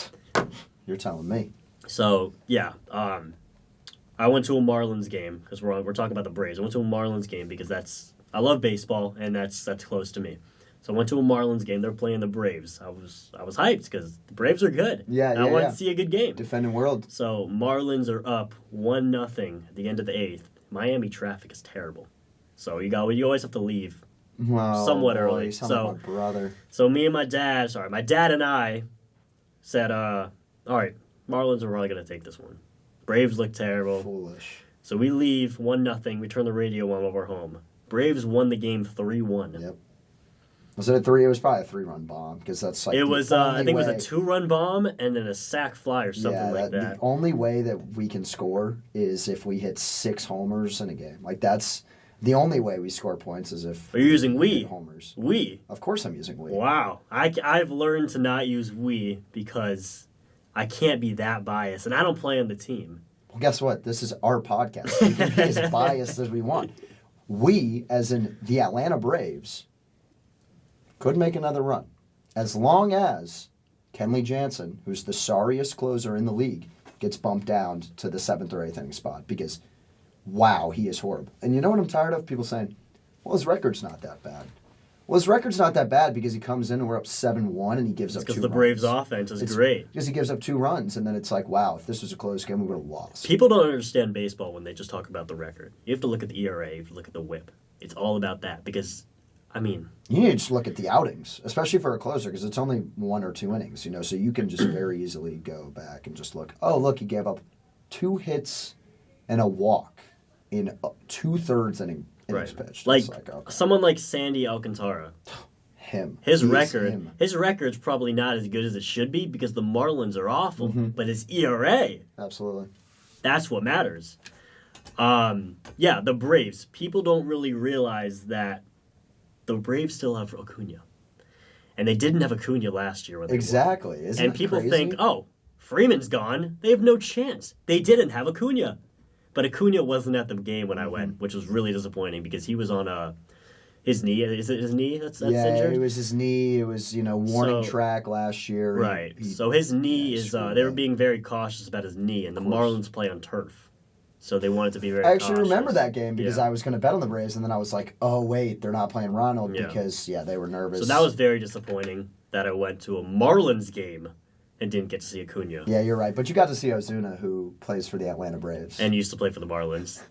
You're telling me. So, yeah. I went to a Marlins game because we're talking about the Braves. I went to a Marlins game because I love baseball, and that's close to me. So I went to a Marlins game. They're playing the Braves. I was hyped because the Braves are good. I wanted to see a good game. Defending world. So Marlins are up 1-0 at the end of the 8th. Miami traffic is terrible. So you always have to leave somewhat early. You sound like my brother. So my dad and I said, all right, Marlins are probably going to take this one. Braves look terrible. Foolish. So we leave 1-0. We turn the radio on while we're home. Braves won the game 3-1. Yep. Was it a 3? It was probably a 3-run bomb because that's like it was. I think it was a 2-run bomb and then a sack fly or something like that. The only way that we can score is if we hit 6 homers in a game. Like that's the only way we score points is if. Are you using we? Homers. We. Of course, I'm using we. Wow, I've learned to not use we because I can't be that biased, and I don't play on the team. Well, guess what? This is our podcast. We can be as biased as we want. We, as in the Atlanta Braves, could make another run. As long as Kenley Jansen, who's the sorriest closer in the league, gets bumped down to the 7th or 8th inning spot. Because, wow, he is horrible. And you know what I'm tired of? People saying, well, his record's not that bad. Well, his record's not that bad because he comes in and we're up 7-1 and he gives up 2 runs. Because the Braves' offense is great. Because he gives up 2 runs, and then it's like, wow, if this was a close game, we would have lost. People don't understand baseball when they just talk about the record. You have to look at the ERA, you have to look at the WHIP. It's all about that because, I mean... You need to just look at the outings, especially for a closer, because it's only 1 or 2 innings, so you can just very easily go back and just look, oh, look, he gave up 2 hits and a walk in 2/3 innings pitched. Like okay. Someone like Sandy Alcantara. His record's probably not as good as it should be because the Marlins are awful, but his ERA. Absolutely. That's what matters. The Braves. People don't really realize that the Braves still have Acuna. And they didn't have Acuna last year when they Exactly. won. Isn't and it people crazy? think, oh, Freeman's gone. They have no chance. They didn't have Acuna. But Acuna wasn't at the game when I went, which was really disappointing because he was on his knee. Is it his knee that's injured? It was his knee. It was, warning track last year. Right. So his knee is, they were being very cautious about his knee, and the Marlins play on turf. So they wanted to be very cautious. I actually remember that game because I was going to bet on the Braves, and then I was like, oh, wait, they're not playing Ronald because, they were nervous. So that was very disappointing that I went to a Marlins game and didn't get to see Acuna. Yeah, you're right. But you got to see Ozuna, who plays for the Atlanta Braves. And used to play for the Marlins.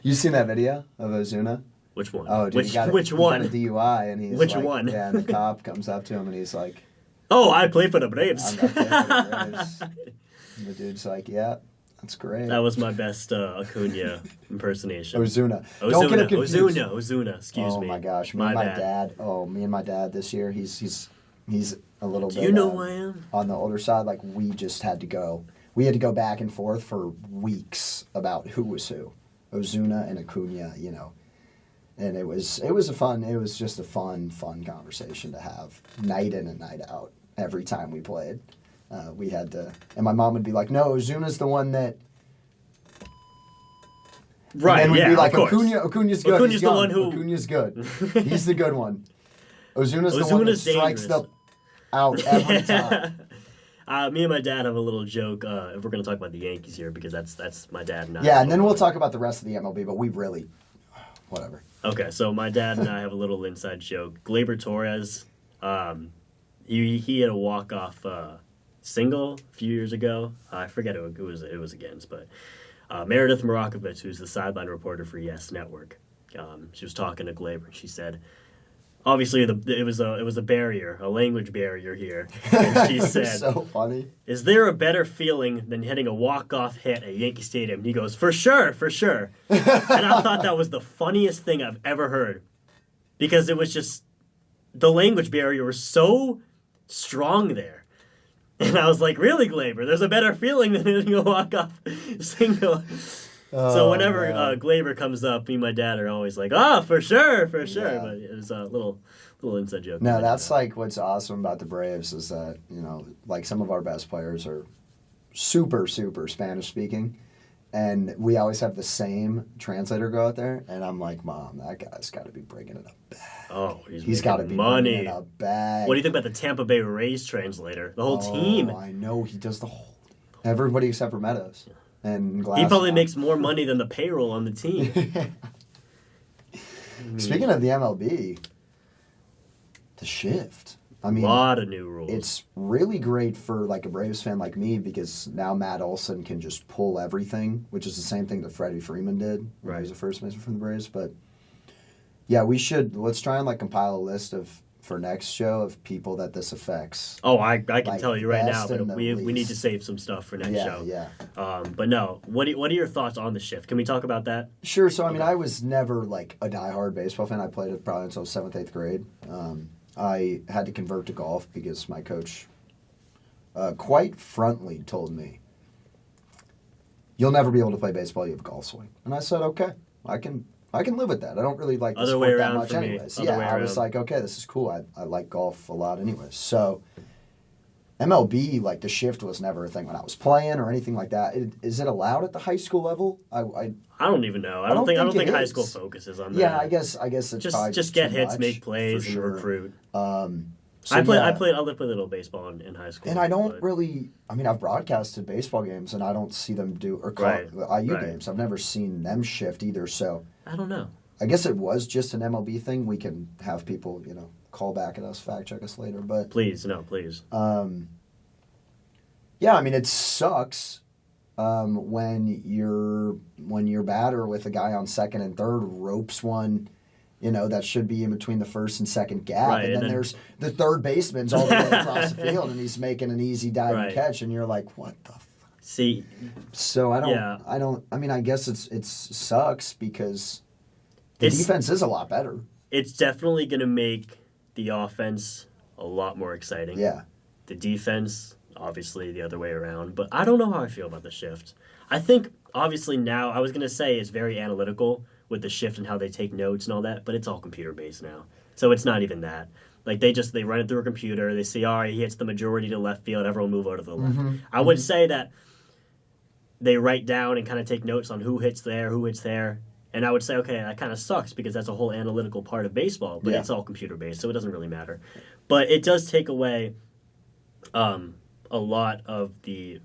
You seen that video of Ozuna? Which one? Oh, dude, which one? He got a DUI, and he's Which like, one? Yeah, and the cop comes up to him, and he's like, oh, I play for the Braves. I'm not playing for the Braves. And the dude's like, yeah, that's great. That was my best Acuna impersonation. Ozuna. Don't get him confused. Ozuna, excuse me. Oh, my gosh. Me and my dad this year, he's a little bit... Do you know who I am? On the older side, like, we just had to go... We had to go back and forth for weeks about who was who. Ozuna and Acuna, And it was just a fun conversation to have night in and night out every time we played. We had to... And my mom would be like, no, Ozuna's the one that... Right, and we'd be like, of course. Acuna's good. Acuna's the one who... Acuna's good. He's the good one. Ozuna's the one that strikes out every time. Me and my dad have a little joke if we're going to talk about the Yankees here because that's my dad and I. Yeah, and then we'll talk about the rest of the MLB, but we really... Whatever. Okay, so my dad and I have a little inside joke. Gleyber Torres, he had a walk-off single a few years ago. I forget who it was against, but Meredith Marakovich, who's the sideline reporter for Yes Network, she was talking to Gleyber, and she said, obviously it was a barrier, a language barrier here. And she said, so funny. Is there a better feeling than hitting a walk-off hit at Yankee Stadium? And he goes, for sure. And I thought that was the funniest thing I've ever heard. Because it was just, the language barrier was so strong there. And I was like, really, Glaber? There's a better feeling than hitting a walk-off single. So whenever Glaber comes up, me and my dad are always like, for sure. Yeah. But it was a little inside joke. No, that's like what's awesome about the Braves is that, like some of our best players are super, super Spanish speaking. And we always have the same translator go out there. And I'm like, Mom, that guy's got to be bringing it a bag. Oh, he's got to be money. bringing it a bag. What do you think about the Tampa Bay Rays translator? The whole team. I know. He does the whole. Everybody except for Meadows. And He probably makes more money than the payroll on the team. Speaking of the MLB, the shift. I mean, a lot of new rules. It's really great for like a Braves fan like me because now Matt Olson can just pull everything, which is the same thing that Freddie Freeman did when he was the first baseman from the Braves. But yeah, let's try and like compile a list for next show of people that this affects. Oh, I can like tell you right now, best but and the we need least. to save some stuff for next show. Yeah. But no, what are your thoughts on the shift? Can we talk about that? Sure. So I mean, I was never like a diehard baseball fan. I played it probably until 7th, 8th grade. I had to convert to golf because my coach quite frontly told me, "You'll never be able to play baseball. You have a golf swing." And I said, "Okay, I can live with that. I don't really like the Other way sport that around much for me. anyways." Other Yeah, way I was around. like, "Okay, this is cool. I like golf a lot anyways." So MLB, like the shift was never a thing when I was playing or anything like that. Is it allowed at the high school level? I don't even know. I don't don't think think it high is. school focuses on that. Yeah, I guess it's probably just get too hits, much, make plays, for and sure. recruit. So I yeah. played a little baseball in high school. And I don't but- really. I mean, I've broadcasted baseball games, and I don't see them IU games. I've never seen them shift either. So I don't know. I guess it was just an MLB thing. We can have people, call back at us, fact check us later. But Please. yeah, I mean, it sucks when your batter with a guy on second and third ropes one. That should be in between the first and second gap. Right, and then there's the third baseman's all the way across the field, and he's making an easy diving catch, and you're like, what the fuck? See, So I mean, I guess it sucks because the It's- defense is a lot better. it's definitely going to make the offense a lot more exciting. Yeah. The defense, obviously, the other way around. But I don't know how I feel about the shift. I think, obviously, now, I was going to say it's very analytical with the shift and how they take notes and all that, but it's all computer-based now. So it's not even that. Like, they run it through a computer. They see, all right, he hits the majority to left field. Everyone move over to the left. I would say that they write down and kind of take notes on who hits there. And I would say, okay, that kind of sucks because that's a whole analytical part of baseball, but it's all computer-based, so it doesn't really matter. But it does take away a lot of the,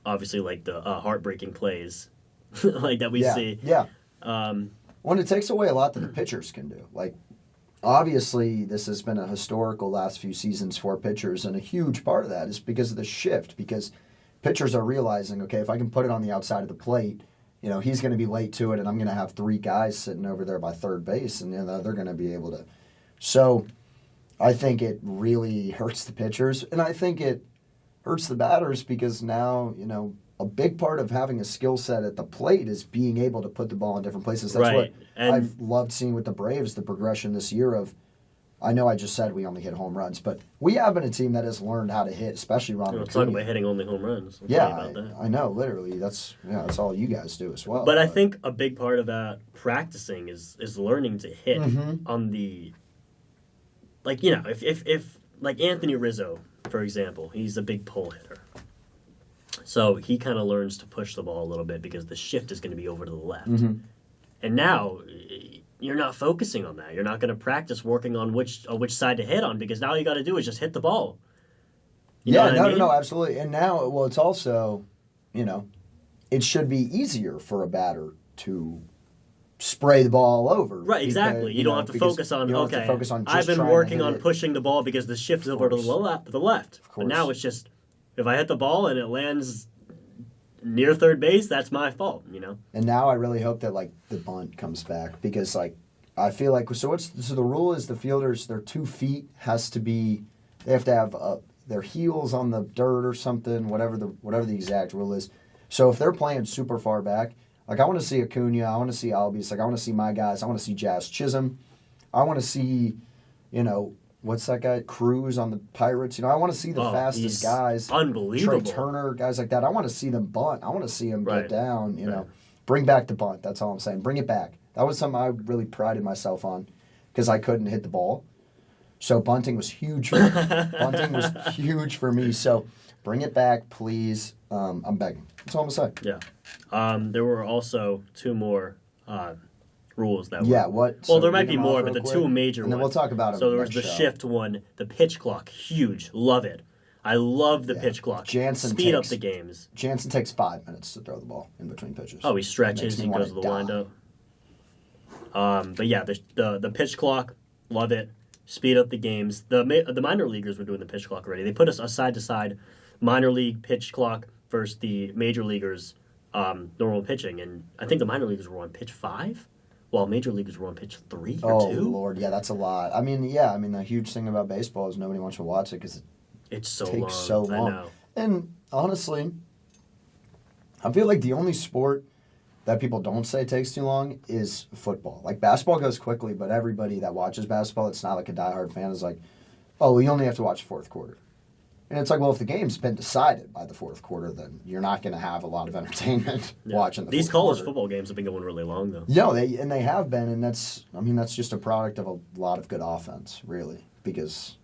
obviously, like the heartbreaking plays like that we see. Yeah. Well, it takes away a lot that the pitchers can do. Like, obviously, this has been a historical last few seasons for pitchers, and a huge part of that is because of the shift, because pitchers are realizing, okay, if I can put it on the outside of the plate, he's going to be late to it, and I'm going to have three guys sitting over there by third base, and they're going to be able to. So I think it really hurts the pitchers, and I think it hurts the batters because now, a big part of having a skill set at the plate is being able to put the ball in different places. That's what And I've loved seeing with the Braves, the progression this year of, I know I just said we only hit home runs, but we have been a team that has learned how to hit, especially Ronald let's talk Acuna. about hitting only home runs. I'll Yeah, tell you about that. I know, literally. That's all you guys do as well. But I think a big part of that practicing is learning to hit on the, like, if like Anthony Rizzo, for example, he's a big pull hitter. So he kind of learns to push the ball a little bit because the shift is going to be over to the left. And now you're not focusing on that. You're not going to practice working on which side to hit on because now all you got to do is just hit the ball. You know what I mean? No, absolutely. And now, well, it's also, it should be easier for a batter to spray the ball all over. Right, exactly. You don't have to focus on, okay, I've been working on pushing the ball because the shift is over to the left. Of course. But now it's just, if I hit the ball and it lands near third base, that's my fault, And now I really hope that, like, the bunt comes back because, like, I feel like, so the rule is the fielders, their 2 feet has to be, they have to have their heels on the dirt or something, whatever the exact rule is. So if they're playing super far back, like, I want to see Acuna, I want to see Albies, like, I want to see my guys, I want to see Jazz Chisholm, I want to see, what's that guy? Cruz on the Pirates. I want to see the fastest guys. Unbelievable. Trey Turner, guys like that. I want to see them bunt. I want to see them get down. Right. Bring back the bunt. That's all I'm saying. Bring it back. That was something I really prided myself on because I couldn't hit the ball. So bunting was huge. Bunting was huge for me. So bring it back, please. I'm begging. That's all I'm gonna say. Yeah. There were also 2 more rules that were. Yeah. What? Well, So there might read be them more, off but the real 2 quick, major and then ones. we'll talk about it. So there was the shift one, the pitch clock, huge. Love it. I love the pitch clock. Speed up the games. Jansen takes 5 minutes to throw the ball in between pitches. Oh, he stretches. He goes to the windup. But yeah, the pitch clock, love it. Speed up the games. The minor leaguers were doing the pitch clock already. They put us a side-to-side minor league pitch clock versus the major leaguers' normal pitching. And I think the minor leaguers were on pitch 5, while major leaguers were on pitch 3 or 2. Oh, Lord. Yeah, that's a lot. I mean, the huge thing about baseball is nobody wants to watch it because it takes so long. I know. And honestly, I feel like the only sport that people don't say takes too long is football. Like, basketball goes quickly, but everybody that watches basketball, it's not like a diehard fan, is like, oh, we only have to watch the fourth quarter. And it's like, well, if the game's been decided by the fourth quarter, then you're not going to have a lot of entertainment watching the These fourth college quarter. football games have been going really long, though. No, they have been, and that's just a product of a lot of good offense, really, because,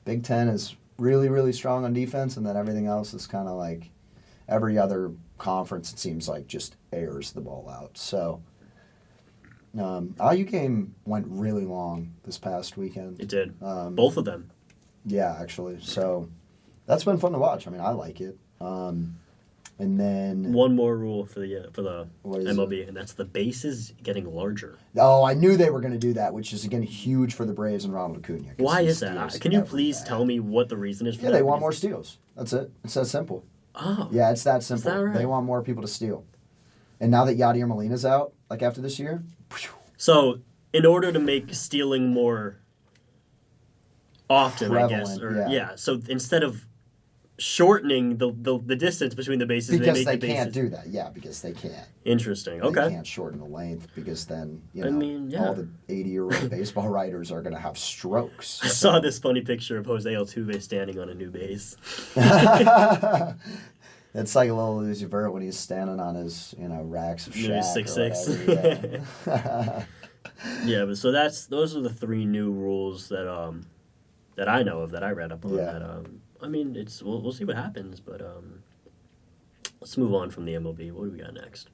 Big Ten is really, really strong on defense, and then everything else is kind of like every other conference, it seems like, just airs the ball out. So, IU game went really long this past weekend. It did. Both of them. Yeah, actually. So, that's been fun to watch. I mean, I like it. And then one more rule for the MLB, and that's the bases getting larger. Oh, I knew they were going to do that, which is again huge for the Braves and Ronald Acuna. Why is that? Can you please tell me what the reason is for that? Yeah, they want more steals. That's it. It's that simple. Oh. Yeah, it's that simple. Is that right? They want more people to steal. And now that Yadier Molina's out, like after this year. So, in order to make stealing more often, prevalent, I guess, so instead of shortening the distance between the bases, because they can't do that. Yeah, because they can't. Interesting. They Okay. can't shorten the length because then all the 80-year-old baseball writers are going to have strokes. I saw this funny picture of Jose Altuve standing on a new base. It's like a little Lucy Vert when he's standing on his racks of Shaq. 6'6". Yeah, but so those are the 3 new rules that I know of that I read up on. Yeah. That, I mean, we'll see what happens, but let's move on from the MLB. What do we got next?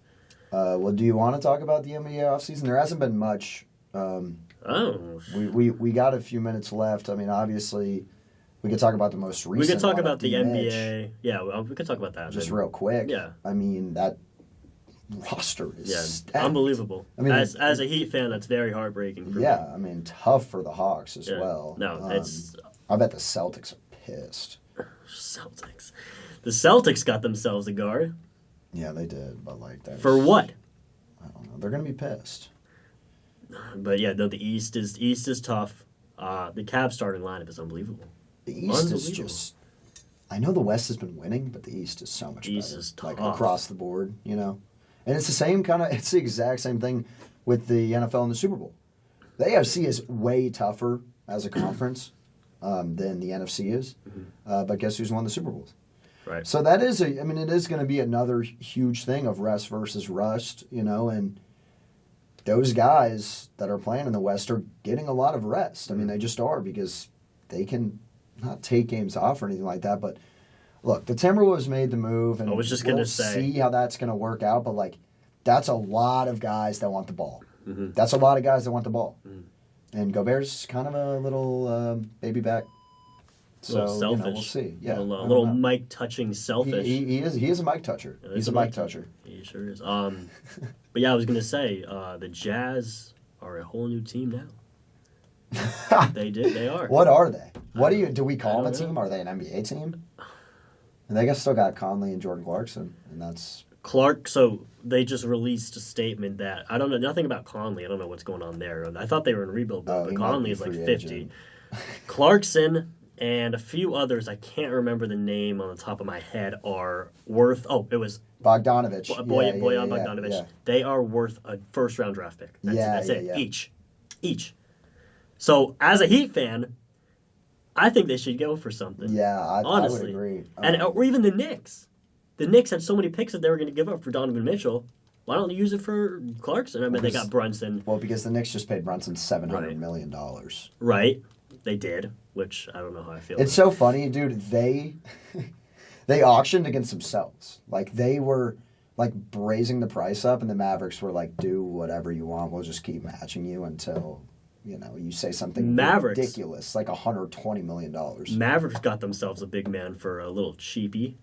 Well, do you want to talk about the NBA offseason? There hasn't been much. We got a few minutes left. I mean, obviously, we could talk about the most recent. We could talk one about the Mitch. NBA. Yeah, we could talk about that. Just real quick. Yeah. I mean, that roster is stacked. Unbelievable. I mean, as a Heat fan, that's very heartbreaking for me. Yeah, I mean, tough for the Hawks as well. No, it's... I bet the Celtics are pissed. Celtics. The Celtics got themselves a guard. Yeah, they did, but for what? I don't know. They're gonna be pissed. But yeah, no, the East is tough. The Cavs starting lineup is unbelievable. The East is just. I know the West has been winning, but the East is so much better. East is tough. Across the board, And it's the same it's the exact same thing with the NFL and the Super Bowl. The AFC is way tougher as a conference than the NFC is. Mm-hmm. But guess who's won the Super Bowls? Right. So that is it is going to be another huge thing of rest versus rust, and those guys that are playing in the West are getting a lot of rest. I mean, they just are because they can not take games off or anything like that. But look, the Timberwolves made the move, and I was just going to say, see how that's going to work out. But that's a lot of guys that want the ball. Mm-hmm. That's a lot of guys that want the ball. Mm-hmm. And Gobert's kind of a little baby back. So selfish. We'll see. Yeah, a little mic touching selfish. He is a mic toucher. Yeah, he's a mic toucher. He sure is. But yeah, I was gonna say the Jazz are a whole new team now. They are. What are they? What do we call them a team? Are they an NBA team? And they still got Conley and Jordan Clarkson, and that's Clark. So they just released a statement that I don't know nothing about Conley. I don't know what's going on there. I thought they were in rebuild, but Conley is like 50. Clarkson and a few others, I can't remember the name on the top of my head, are worth... Oh, it was... Bogdanovich. Boyan Bogdanovich. Yeah. They are worth a first-round draft pick. That's it. Yeah. Each. So as a Heat fan, I think they should go for something. Yeah, honestly. I would agree. Or even the Knicks. The Knicks had so many picks that they were going to give up for Donovan Mitchell. Why don't they use it for Clarkson? I mean, they got Brunson. Well, because the Knicks just paid Brunson $700 million. Right. They did, which I don't know how I feel. It's so funny, dude. They auctioned against themselves. Like, they were, like, raising the price up, and the Mavericks were like, do whatever you want. We'll just keep matching you until, you say something ridiculous, like $120 million. Mavericks got themselves a big man for a little cheapie.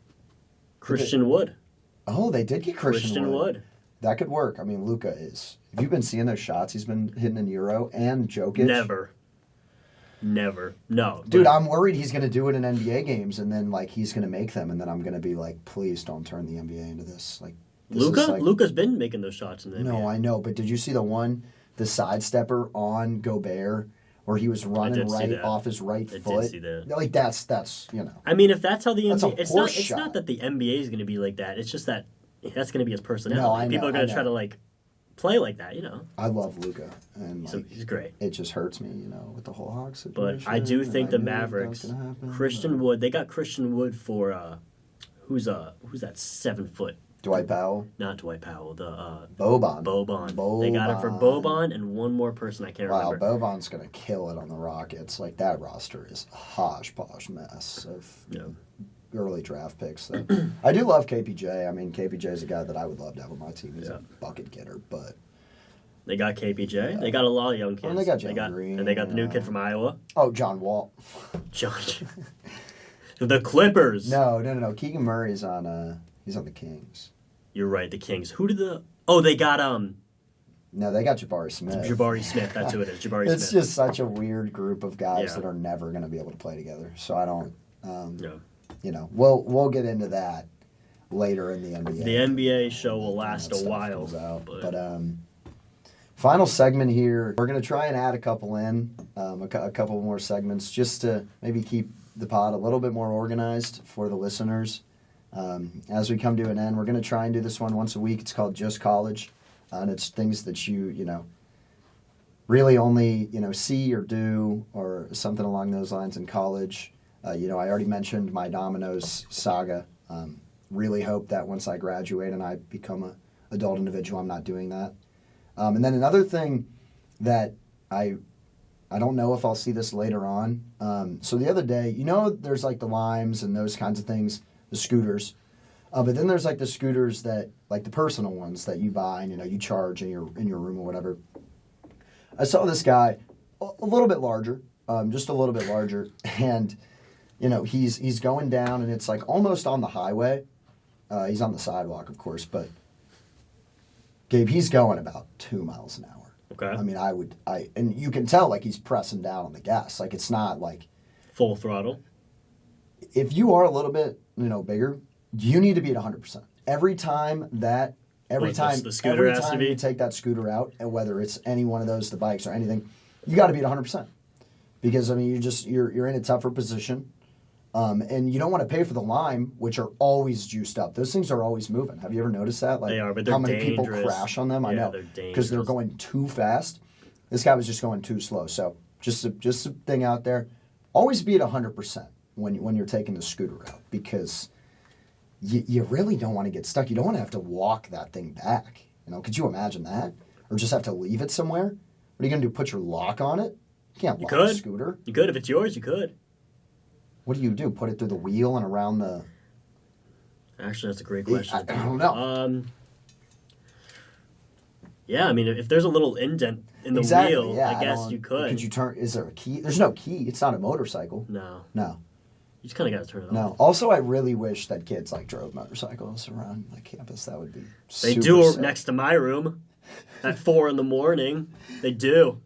Christian Wood. Oh, they did get Christian Wood. That could work. I mean, Luka is. Have you been seeing those shots he's been hitting in Euro and Jokic? Never. No. Dude, I'm worried he's going to do it in NBA games, and then, like, he's going to make them, and then I'm going to be like, please don't turn the NBA into this. Like, Luka's been making those shots in the NBA. No, I know, but did you see the sidestepper on Gobert, where he was running right off his right foot? I did see that. Like, that's I mean, if that's how the that's NBA... It's shot. not that the NBA is going to be like that. It's just that that's going to be his personality. No, I know, People are going to try to, like, play like that, I love Luka, and he's great. It just hurts me, with the whole Hawks situation. But I do think the Mavericks, Christian Wood, they got Christian Wood for who's that 7 foot? Dwight Powell? Not Dwight Powell. The Boban. They got it for Boban and one more person I can't remember. Wow, Boban's gonna kill it on the Rockets. Like, that roster is a hodgepodge mess of early draft picks. So. I do love KPJ. I mean, KPJ is a guy that I would love to have on my team. He's a bucket getter, but they got KPJ. Yeah. They got a lot of young kids. And they got John Green. And they got the new kid from Iowa. Oh, John Wall. The Clippers. No. Keegan Murray's on. He's on the Kings. You're right, the Kings. Who did the? Oh, they got No, they got Jabari Smith. That's who it is. Jabari It's Smith. just such a weird group of guys that are never going to be able to play together. So I don't. We'll get into that later in the NBA. The NBA show will last a while. But final segment here. We're going to try and add a couple in, a couple more segments, just to maybe keep the pod a little bit more organized for the listeners. As we come to an end, we're going to try and do this one once a week. It's called Just College, and it's things that you really only see or do or something along those lines in college. I already mentioned my Domino's saga. Really hope that once I graduate and I become an adult individual, I'm not doing that. And then another thing that I don't know if I'll see this later on. So the other day, there's like the Limes and those kinds of things. The scooters, but then there's like the scooters that, like the personal ones that you buy and you charge in your room or whatever. I saw this guy, a little bit larger, just a little bit larger, and he's going down and it's like almost on the highway. He's on the sidewalk, of course, but Gabe, he's going about 2 miles an hour. Okay. I mean, and you can tell like he's pressing down on the gas, like it's not like full throttle. If you are a little bit, bigger, you need to be at 100%. Every time the scooter has to be? You take that scooter out, and whether it's any one of those, the bikes or anything, you got to be at 100%. Because, I mean, you're in a tougher position, and you don't want to pay for the Lime, which are always juiced up. Those things are always moving. Have you ever noticed that? Like, they are, but they're how many dangerous. people crash on them? Yeah, I know. they're dangerous. Because they're going too fast. This guy was just going too slow. So, just a thing out there. Always be at 100%. When you're taking the scooter out, because you really don't want to get stuck. You don't want to have to walk that thing back. Could you imagine that? Or just have to leave it somewhere? What are you going to do, put your lock on it? You can't lock a scooter. You could. If it's yours, you could. What do? Put it through the wheel and around the... Actually, that's a great question. I don't know. Yeah, I mean, if there's a little indent in the wheel, I guess you could. Could you turn... Is there a key? There's no key. It's not a motorcycle. No. You just kind of got to turn it off. No. Also, I really wish that kids drove motorcycles around my campus. That would be They do sick. next to my room at 4 a.m. They do.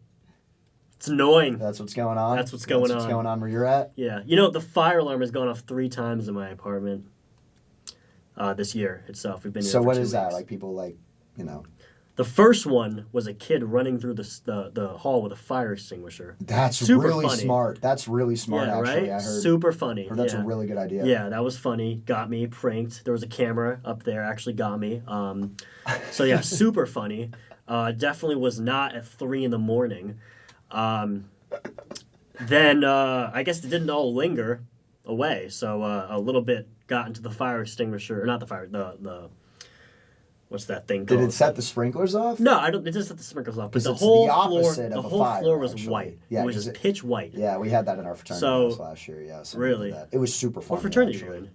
It's annoying. That's what's going on? That's what's going on where you're at? Yeah. The fire alarm has gone off 3 times in my apartment this year itself. We've been here So for what 2 is that? weeks. Like people The first one was a kid running through the hall with a fire extinguisher. That's Super really funny. smart. That's really smart, Yeah, actually. right? I heard. Super funny. That's a really good idea. Yeah, that was funny. Got me pranked. There was a camera up there. Actually got me. So yeah, super funny. Definitely was not at 3 a.m. Then I guess it didn't all linger away, so a little bit got into the fire extinguisher, or not the fire, the what's that thing called? Did it set the sprinklers off? No, I don't. It didn't set the sprinklers off, but the it's whole the floor, opposite the of a whole fire, floor was actually. white. Yeah, it was 'cause just pitch white. Yeah, we had that in our fraternity house last year. Yeah, something really, like that. It was super fun. What fraternity actually.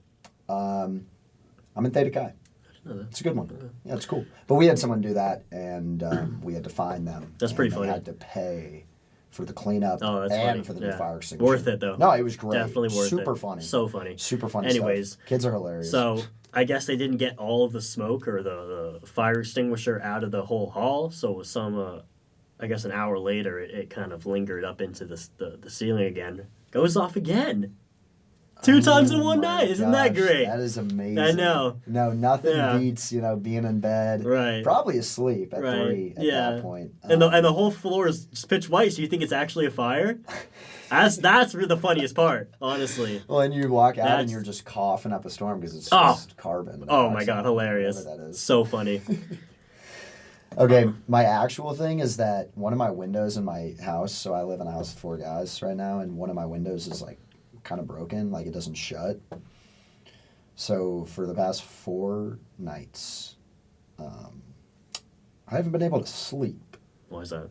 are you in? I'm in Theta Chi. I didn't know that. It's a good one. Yeah, it's cool. But we had someone do that, and we had to find them. That's pretty funny. They had to pay for the cleanup Oh, that's and funny. for the new Yeah. fire extinguisher. Worth it though. No, it was great. Definitely worth it. Super funny. So funny. Super funny. Anyways, stuff. Kids are hilarious. So I guess they didn't get all of the smoke or the fire extinguisher out of the whole hall. So some, I guess an hour later, it kind of lingered up into the ceiling again. Goes off again. 2 times in one my night. Isn't that gosh, great? That is amazing. I know. No, nothing Yeah. beats being in bed, Right. Probably asleep at Right. 3 at Yeah. that point. And the whole floor is just pitch white, so you think it's actually a fire? That's really the funniest part, honestly. Well, and you walk out and That's- you're just coughing up a storm because it's Oh. just carbon. Oh my god, hilarious. Whatever that is. So funny. Okay, my actual thing is that one of my windows in my house, so I live in a house with 4 guys right now, and one of my windows is like kind of broken, like it doesn't shut. So for the past 4 nights, I haven't been able to sleep Why is that?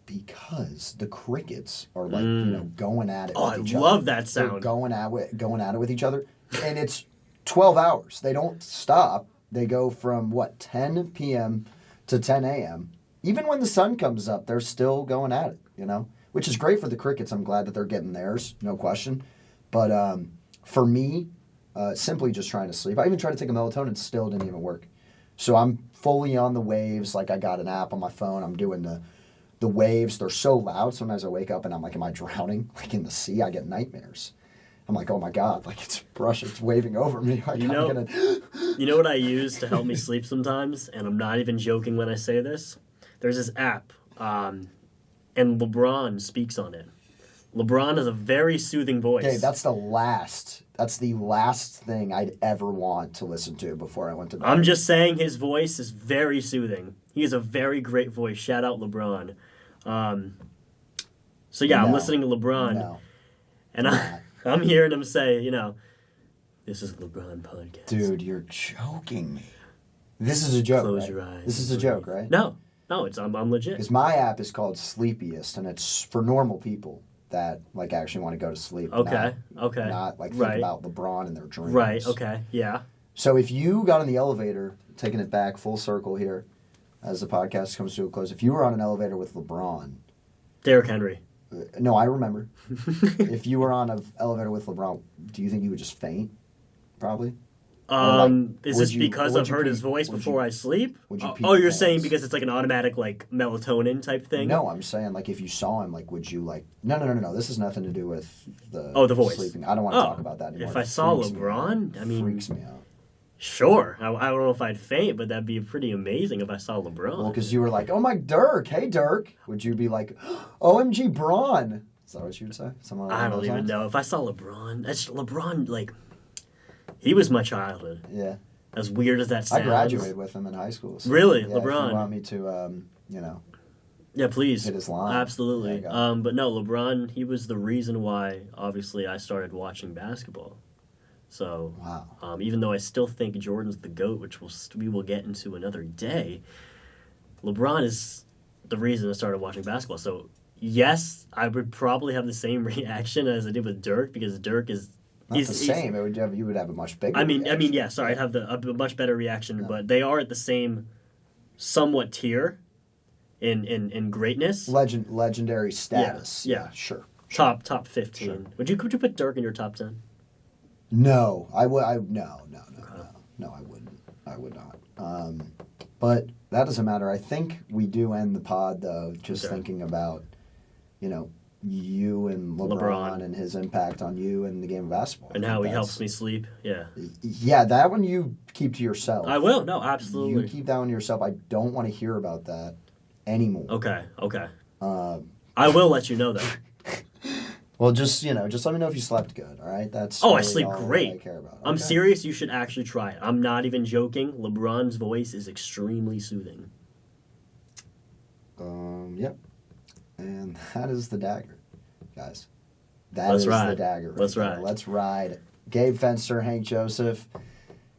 because the crickets are like going at it. Oh, with I each love other. that sound. They're going at it with each other, and it's 12 hours. They don't stop. They go from 10 p.m. to 10 a.m. Even when the sun comes up, they're still going at it. Which is great for the crickets. I'm glad that they're getting theirs, no question. But for me, simply just trying to sleep. I even tried to take a melatonin, still didn't even work. So I'm fully on the waves. Like I got an app on my phone. I'm doing the waves. They're so loud. Sometimes I wake up and I'm like, am I drowning? Like in the sea, I get nightmares. I'm like, oh my god, like it's waving over me. Like You know- I'm gonna. You know what I use to help me sleep sometimes? And I'm not even joking when I say this. There's this app, and LeBron speaks on it. LeBron has a very soothing voice. Okay, that's the last thing I'd ever want to listen to before I went to bed. I'm just saying his voice is very soothing. He has a very great voice. Shout out LeBron. So yeah, I'm No. listening to LeBron, No. and I'm hearing him say, this is LeBron podcast. Dude, you're joking me. This is a joke. Close right? your eyes. This is a joke, right? No, it's I'm legit. Because my app is called Sleepiest, and it's for normal people that like actually want to go to sleep. Okay. Not like think Right. about LeBron and their dreams. Right. Okay. Yeah. So if you got in the elevator, taking it back full circle here, as the podcast comes to a close, if you were on an elevator with LeBron, Derrick Henry. no, I remember. If you were on an elevator with LeBron, do you think you would just faint? Probably. Is would this you- because would I've you heard pee- his voice would before you- I sleep? would you pee Oh, your you're saying pants? because it's like an automatic like melatonin type thing? No, I'm saying like if you saw him, like would you like? No. This has nothing to do with the voice. sleeping. I don't want to talk about that anymore. If I It saw freaks me LeBron, out. I mean, freaks me out. Sure. I don't know if I'd faint, but that'd be pretty amazing if I saw LeBron. Well, because you were like, oh my Dirk, hey Dirk. Would you be like, OMG Braun? Is that what you would say? Something along I don't those even lines? know. If I saw LeBron, that's LeBron. Like, he was my childhood. Yeah. As weird as that I sounds. graduated with him in high school. So, Really? yeah, LeBron? If you want me to, Yeah, please. hit his line. Absolutely. There you go. But no, LeBron, he was the reason why, obviously, I started watching basketball. So, Wow. even though I still think Jordan's the GOAT, which we will get into another day, LeBron is the reason I started watching basketball. So, yes, I would probably have the same reaction as I did with Dirk, because Dirk is... Not the same. You would have a much bigger. I mean, reaction. yeah. Sorry, I'd have a much better reaction, but they are at the same, somewhat tier, in greatness. Legendary status. Yeah. Sure. Top 15. Sure. Would you put Dirk in your top 10? No, I would. No, I wouldn't. I would not. But that doesn't matter. I think we do end the pod though, just Okay. thinking about, you and LeBron and his impact on you in the game of basketball. And how he helps me sleep. Yeah. Yeah, that one you keep to yourself. I will. No, absolutely. You keep that one to yourself. I don't want to hear about that anymore. Okay. I will let you know though. Well, just let me know if you slept good. All right, that's I really sleep all great. I care about. I'm Okay. serious. You should actually try it. I'm not even joking. LeBron's voice is extremely soothing. Yep. And that is the Dagger, guys. That Let's is ride. the Dagger. Right Let's there. ride. Let's ride. Gabe Fenster, Hank Joseph.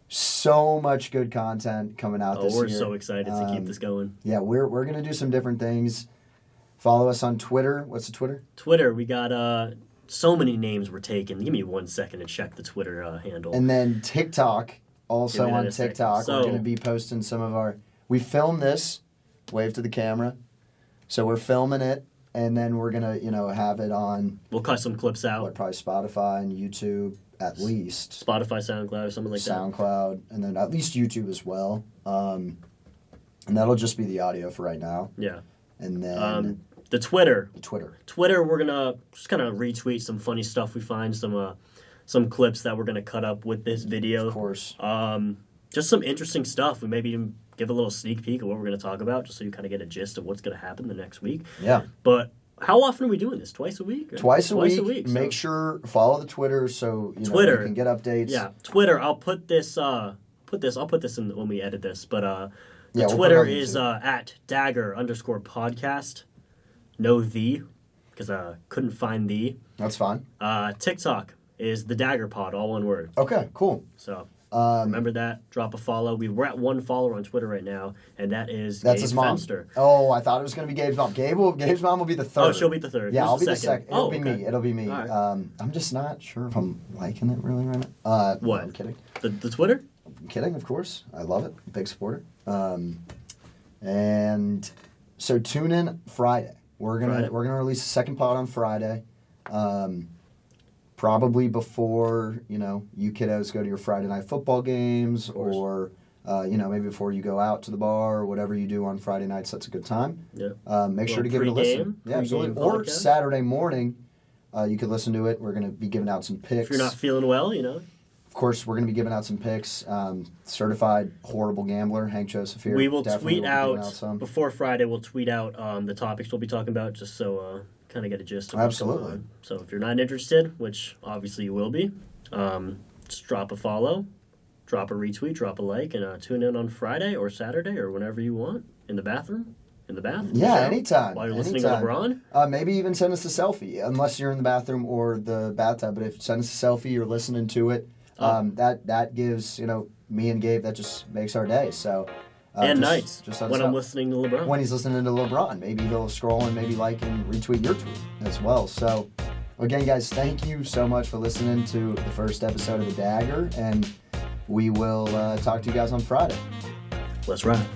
So much good content coming out this year. We're so excited to keep this going. Yeah, we're going to do some different things. Follow us on Twitter. What's the Twitter? Twitter, we got so many names were taken. Give me 1 second to check the Twitter handle. And then TikTok, also Give me that on a second. TikTok. So- We're going to be posting some of our... We filmed this. Wave to the camera. So we're filming it, and then we're going to, have it on... We'll cut some clips out. Probably Spotify and YouTube, at least. Spotify, SoundCloud, or something like that. SoundCloud, and then at least YouTube as well. And that'll just be the audio for right now. Yeah. And then The Twitter. Twitter, we're gonna just kind of retweet some funny stuff we find, some clips that we're gonna cut up with this video. of course. Just some interesting stuff. We maybe even give a little sneak peek of what we're gonna talk about, just so you kind of get a gist of what's gonna happen the next week. Yeah. But how often are we doing this? Twice a week? Or? Twice a week. So. Make sure follow the Twitter so you can get updates. Yeah, Twitter. I'll put this. I'll put this in when we edit this. But the we'll Twitter put it on is YouTube. at Dagger_podcast. No the, because I couldn't find the. That's fine. TikTok is the Dagger Pod, all one word. Okay, cool. So remember that. Drop a follow. We're at 1 follower on Twitter right now, and that's Gabe his mom. Fenster. Oh, I thought it was going to be Gabe's mom. Gabe's mom will be the third. Oh, she'll be the third. Yeah, Who's I'll be the second? second. It'll be okay. me. It'll be me. All right. I'm just not sure if I'm liking it really right now. What? No, I'm kidding. The Twitter? I'm kidding, of course. I love it. Big supporter. And so tune in Friday. We're gonna release a second pod on Friday. Probably before you kiddos go to your Friday night football games, or maybe before you go out to the bar or whatever you do on Friday nights. That's a good time. Yeah. Make sure to give it a listen. Yeah, absolutely. Or podcast. Saturday morning, you could listen to it. We're going to be giving out some picks. If you're not feeling well, Of course, we're going to be giving out some picks. Certified horrible gambler, Hank Joseph here. We will Definitely tweet will be giving out some. before Friday. We'll tweet out the topics we'll be talking about, just so kind of get a gist of what's going Absolutely. on. So if you're not interested, which obviously you will be, just drop a follow, drop a retweet, drop a like, and tune in on Friday or Saturday or whenever you want in the bathroom. In the bath? Yeah, shower, anytime. While you're listening to LeBron? Maybe even send us a selfie, unless you're in the bathroom or the bathtub. But if you send us a selfie, you're listening to it. That gives me and Gabe, that just makes our day. So and nights just when I'm listening to LeBron. When he's listening to LeBron, maybe he'll scroll and maybe like and retweet your tweet as well. So again, guys, thank you so much for listening to the first episode of the Dagger, and we will talk to you guys on Friday. Let's ride.